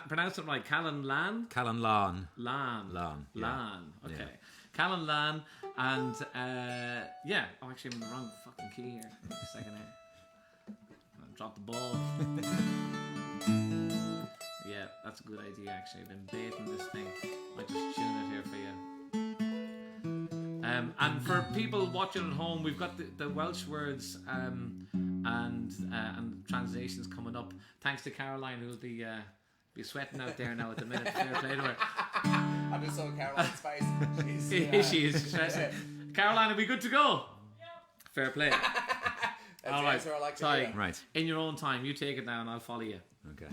pronouncing it right? Calon Lan? Calon Lan. Lan. Lan, yeah. Lan. Okay. Yeah. Calon Lan, and yeah. Oh, actually, I'm in the wrong fucking key here. Wait a second here. I dropped the ball. Yeah, that's a good idea. Actually, I've been baiting this thing. Might just tune it here for you. And for people watching at home, we've got the Welsh words and translations coming up. Thanks to Caroline, who'll be sweating out there now at the minute. Fair play to her. I just saw Caroline's face. She is stressing. Caroline, are we good to go? Yeah. Fair play. That's All the right. answer I like to Ty, hear. Right. in your own time, you take it now and I'll follow you. Okay.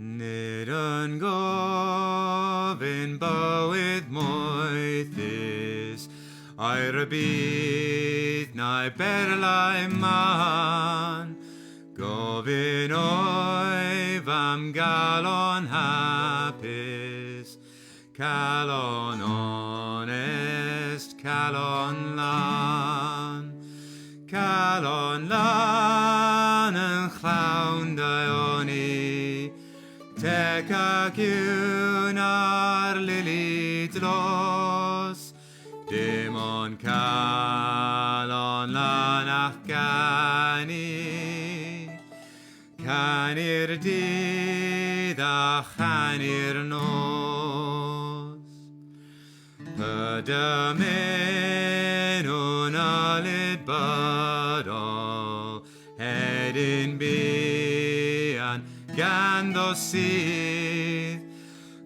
Nid yn gofyn bywyd moethus A'r y bydd na'i berlau man Gofyn oif am galon hapus Calon honest, calon lan Calon lan yn llawn daioni Tec ac yw'n ar lili dlos Dim ond calon lan ach gani Cani'r dydd a chani'r nos Pydymyn o'n alid bydol Hedyn bian ganddo sydd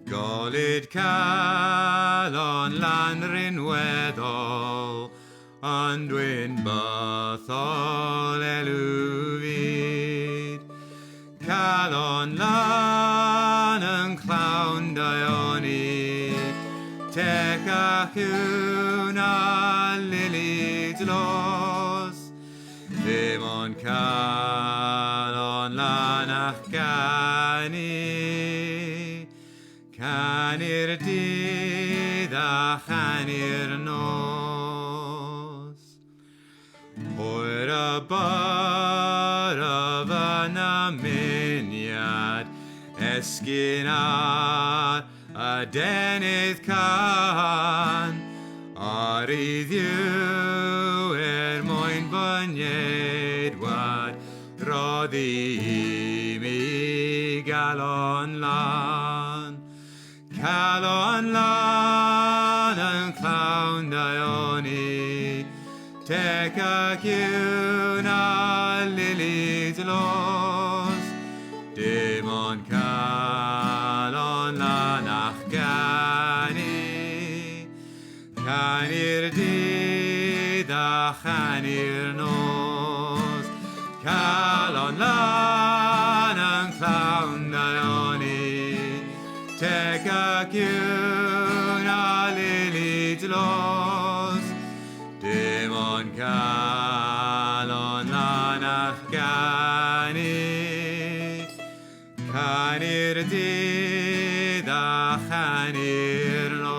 Golid calon lan rinweddol Ond dwi'n bythol elw fyd Calon lan yn clawn daioni Tec ac yw'n a lili dlos Ddim ond calon lan ach gani Cani'r dydd a chani'r nos Hwyr y bar y fan aminiad Esgyn ar y denydd can Ar ei ddiw mwyn bynied wad Roddi i mi galon lan Calon lan yn clawn daioni Tec ac yw'n a lili dlos Dim ond calon lan ach gani Cani'r dydd a chani'r nos Calon lan yn clawn daioni Tec ac yw'n a lili dlos Dim ond calon lan ach gani Cani'r dydd a chani'r nos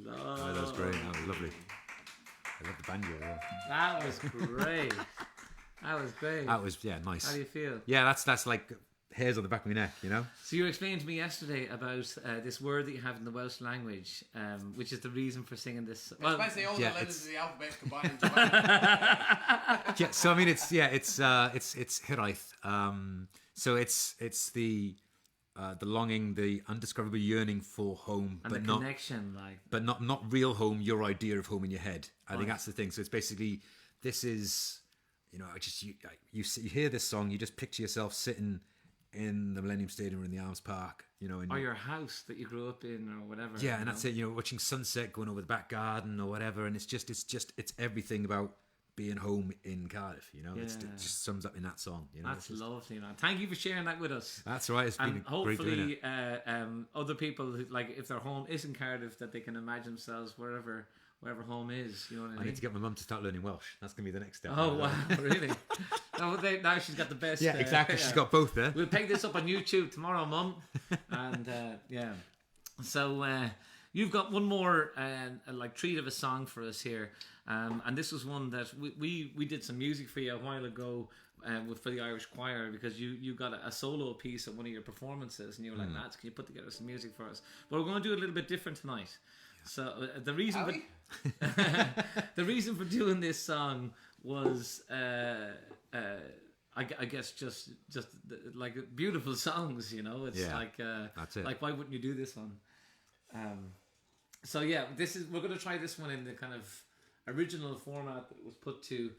Oh, that was great. That was lovely. I love the banjo. Yeah. That was great. That was great. That was nice. How do you feel? Yeah, that's like hairs on the back of my neck. You know. So you were explaining to me yesterday about this word that you have in the Welsh language, which is the reason for singing this. It's basically all yeah, the letters it's- of the alphabet combined into one. Yeah. So I mean, it's hiraeth. So it's the longing, the undescribable yearning for home, and but the not connection, like. but not real home, your idea of home in your head. I Right. think that's the thing. So it's basically, this is, you hear this song, you just picture yourself sitting in the Millennium Stadium or in the Arms Park, you know. Or your house that you grew up in or whatever. Yeah, and that's it. You know, watching sunset going over the back garden or whatever, and it's everything about being home in Cardiff. You know, it just sums up in that song. You know, that's lovely, man. Thank you for sharing that with us. That's right. It's been great doing it. Hopefully, other people who, like, if their home is in Cardiff, that they can imagine themselves wherever home is. You know what I mean? I need to get my mum to start learning Welsh. That's gonna be the next step. Oh wow, really? Now she's got the best. Yeah, exactly. She's got both there. We'll take this up on YouTube tomorrow, Mum. And yeah, so you've got one more like treat of a song for us here, and this was one that we did some music for you a while ago. For the Irish Choir, because you got a solo piece at one of your performances, and you were like, lads, can you put together some music for us? But we're going to do a little bit different tonight. So the reason for doing this song was I guess just like beautiful songs, you know. It's that's it. Like, why wouldn't you do this one? So yeah, we're going to try this one in the kind of original format that was put to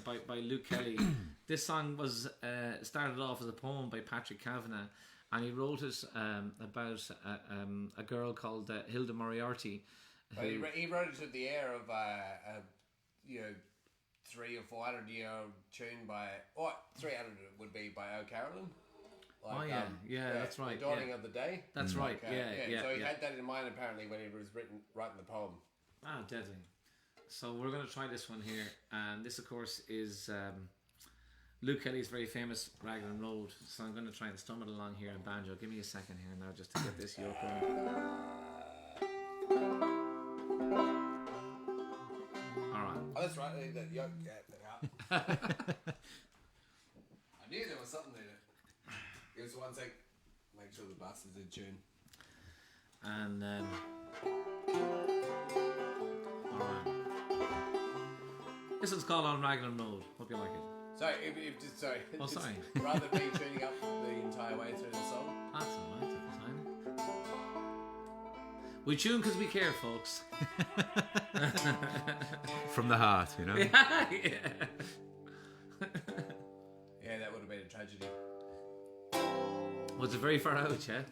by Luke Kelly. This song was started off as a poem by Patrick Kavanagh, and he wrote it about a girl called Hilda Moriarty. He wrote it to the air of a 300 or 400 year old tune by 300 would be by Calon. Like, that's right. The Dawning of the Day. That's right. Yeah. So he had that in mind apparently when he was writing the poem. Ah, deadly. So we're going to try this one here, and this, of course, is Luke Kelly's very famous Raglan Road. So I'm going to try and strum it along here in banjo. Give me a second here now, just to get this yoke on. All right. Oh, that's right. The yoke. Yeah. I knew there was something in it. Give us 1 sec. Make sure the bass is in tune. And all right. This is called On Raglan Road. Hope you like it. Sorry, sorry. Oh, sorry. Rather than me tuning up the entire way through the song. That's all right. Take your time. We tune because we care, folks. From the heart, you know. Yeah. Yeah, that would have been a tragedy. Was it very far out, yeah? It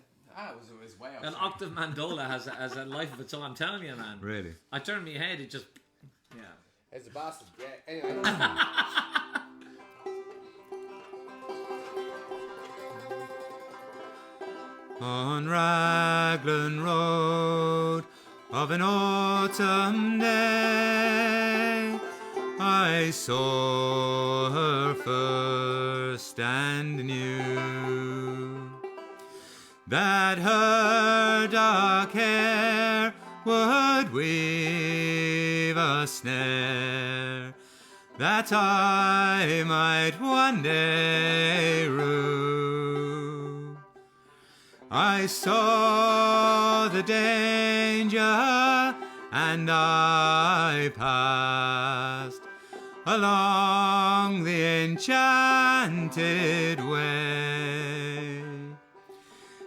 was way up. An octave mandola has a life of its own. I'm telling you, man. Really? I turned my head. It just, yeah. It's a bastard. Yeah. Anyway. On Raglan Road of an autumn day, I saw her first and knew that her dark hair would weave a snare that I might one day rue. I saw the danger and I passed along the enchanted way,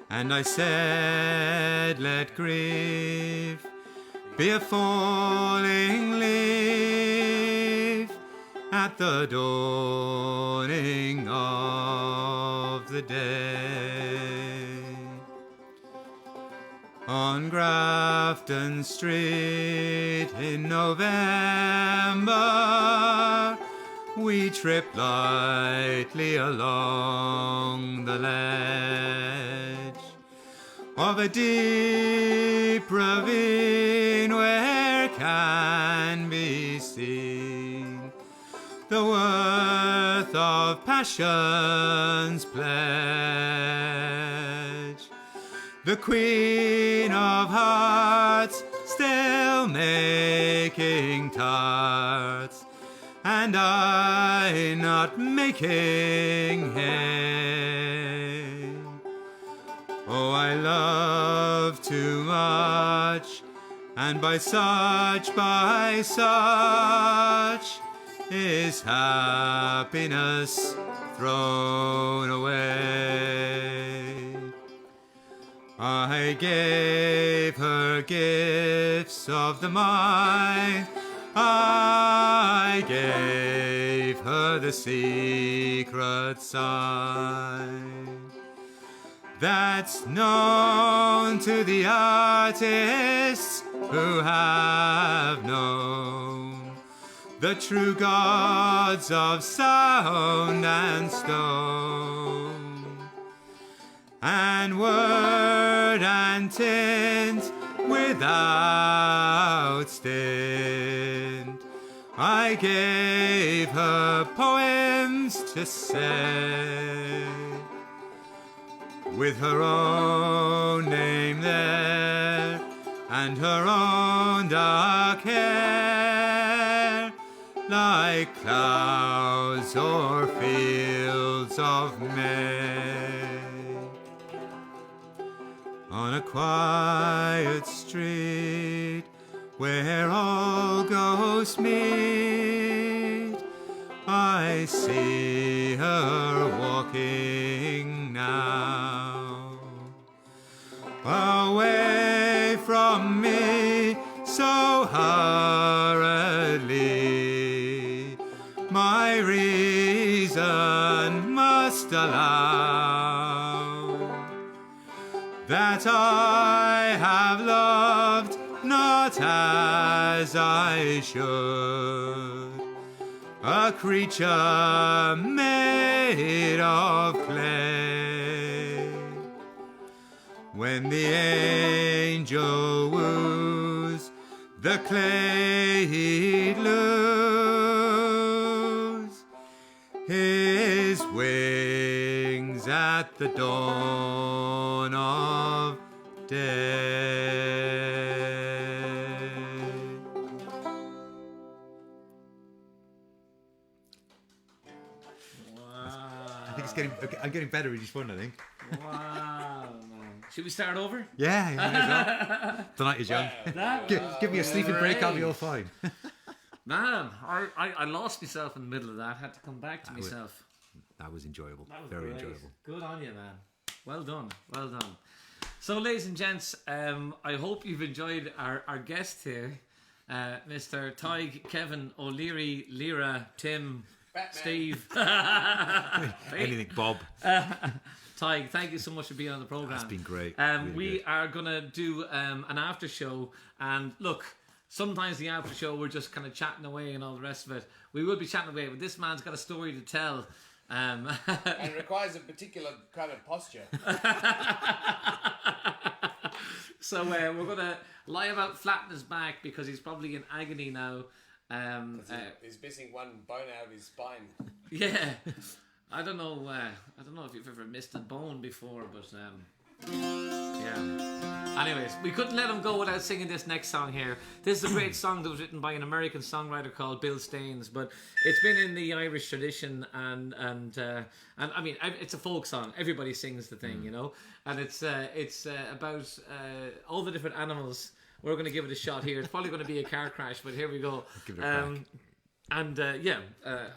and I said, let grief be a falling leaf at the dawning of the day. On Grafton Street in November, we tripped lightly along the ledge of a deep ravine where can be seen the worth of passion's pledge. The Queen of Hearts still making tarts, and I not making hay. Oh, I love too much, and by such is happiness thrown away. I gave her gifts of the mind, I gave her the secret sign that's known to the artists who have known the true gods of sound and stone, and word and tint without stint. I gave her poems to say, with her own name there, and her own dark hair, like clouds or fields of May. On a quiet street where all ghosts meet, I see her walking now, away from me so hurriedly. My reason must allow that I have loved not as I should, a creature made of clay. When the angel woos, the clay he'd lose his wings at the dawn of day. I think it's getting. I'm getting better with each one. I think. Wow, man. Should we start over? Yeah, might as well. The night is young. Give me a sleeping break, I'll be all fine. Man, I lost myself in the middle of that. Had to come back to myself. That was enjoyable. That was Very great. enjoyable. Good on you, man. Well done. Well done. So, ladies and gents, I hope you've enjoyed our guest here, Mr. Tig, Kevin, O'Leary, Lyra, Tim, Batman. Steve. Anything, Bob. Tig, thank you so much for being on the program. It's been great. We Really good. are gonna do an after show, and look, sometimes the after show we're just kind of chatting away and all the rest of it. We will be chatting away, but this man's got a story to tell. And requires a particular kind of posture. So we're gonna lie about flat on his back because he's probably in agony now. He's missing one bone out of his spine. Yeah, I don't know if you've ever missed a bone before, but yeah. Anyways, we couldn't let him go without singing this next song here. This is a great song that was written by an American songwriter called Bill Staines, but it's been in the Irish tradition, and I mean, it's a folk song. Everybody sings the thing, you know, and it's about all the different animals. We're going to give it a shot here. It's probably going to be a car crash, but here we go. Give it a crack. And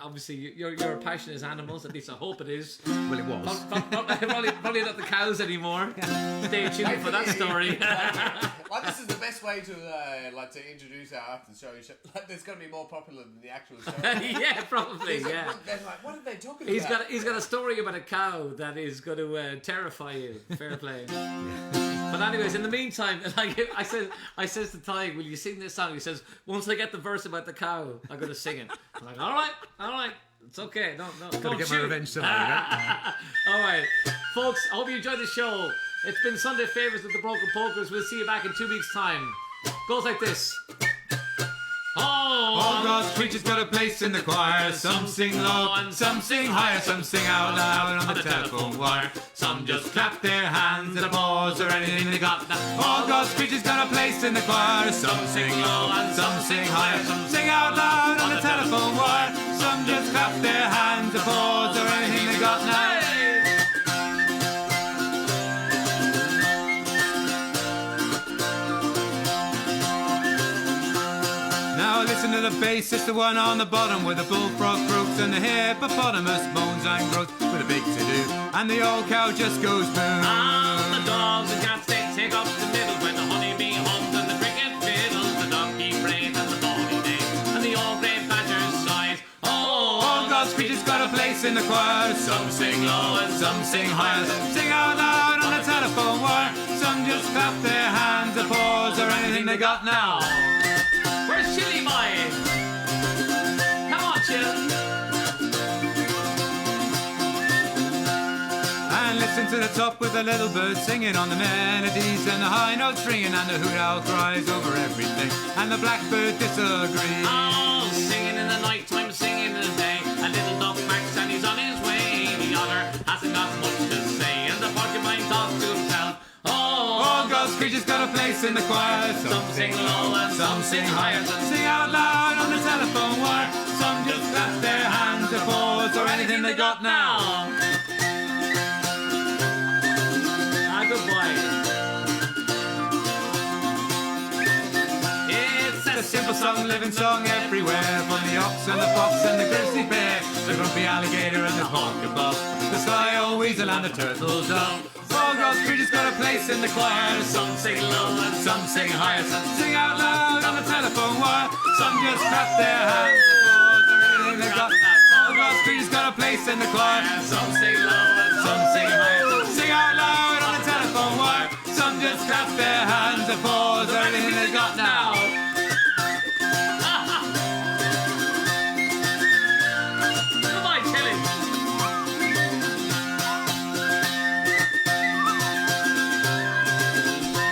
obviously your passion is animals. At least I hope it is. Well, it was. Probably not the cows anymore. Stay tuned for that story. Like, this is the best way to to introduce our after show. Like, it's going to be more popular than the actual show. Yeah, probably. Yeah. They're like, what are they talking He's about? got a story about a cow that is going to terrify you. Fair play. But anyways, in the meantime, like I says to Tig, will you sing this song? He says, once I get the verse about the cow, I'm going to sing it. I'm like, all right, it's okay. Don't Gotta get my shoot. revenge somehow, you know? All right, folks, I hope you enjoyed the show. It's been Sunday Favours with the Broken Pokers. We'll see you back in 2 weeks' time. Goes like this. All God's creatures got a place in the choir. Some sing low and some sing higher. Some sing out loud on the telephone wire. Some just clap their hands and applause or anything they got. All God's creatures got a place in the choir. Some sing low and some sing higher. Some sing out loud on the telephone wire. Some just clap their hands, applause or anything they got now. Listen to the bass, it's the one on the bottom where the bullfrog croaks and the hippopotamus moans and groans with a big to-do, and the old cow just goes boom. And the dogs and cats, they take up the middle when the honeybee hums and the cricket fiddles, the donkey brays and the baldy days, and the old grey badger sighs. Oh, God's creatures got a place in the choir. Some sing low and some sing higher. Some sing out loud on the telephone wire. Some just clap their hands, applause, or anything they got now. Where's Chili Boy? Come on, Chill. And listen to the top with the little bird singing on the melodies and the high notes ringing and the hoot owl cries over everything and the blackbird disagrees. Oh, singing in the night time, singing in the day. A little dog Max and he's on his way. The otter hasn't got much to say and the porcupine talks to himself. All God's creatures got a place in the choir. Some sing low and some sing higher. Some sing out loud on the telephone wire. Some just clap their hands, applause, or anything they got now. Good boy. It's a simple song, living song everywhere. From the ox and the fox and the grizzly bear, the grumpy alligator and the hawk above, the sly-o weasel and the turtle dove. All God's creatures got a place in the choir. Some sing low and some sing higher. Some sing out loud on the telephone wire. Some just clap their hands, applause, or anything they got. All God's creatures got a place in the choir. Some sing low and some sing higher. Some sing out loud on the telephone wire. Some just clap their hands, applause, or anything they got now. Goodbye, Chili.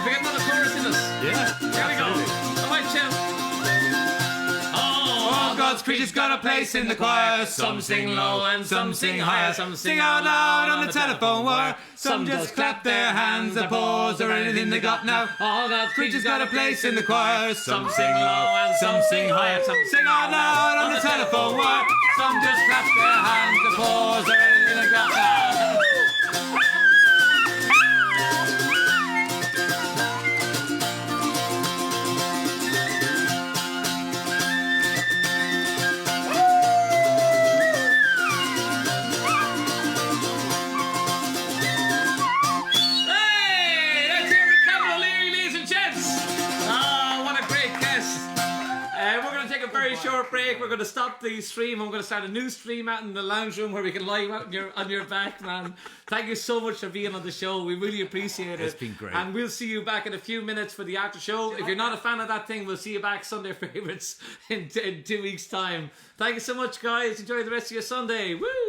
We got another chorus in us. Yeah. Here we go. Goodbye, Chili. All God's creatures got a place in the choir. Some sing low and some sing higher. Some sing out loud on the telephone wire. Some just clap their hands, applause, or anything they got now. All God's creatures got a place in the choir. Some sing low and some sing higher. Some sing out loud on the telephone wire. Some just clap their hands, applause, or anything they got now. Short break. We're going to stop the stream. I'm going to start a new stream out in the lounge room where we can lie out on your back, man. Thank you so much for being on the show. We really appreciate it. It's been great. And we'll see you back in a few minutes for the after show. If you're not a fan of that thing, we'll see you back Sunday Favourites in 2 weeks' time. Thank you so much, guys. Enjoy the rest of your Sunday. Woo!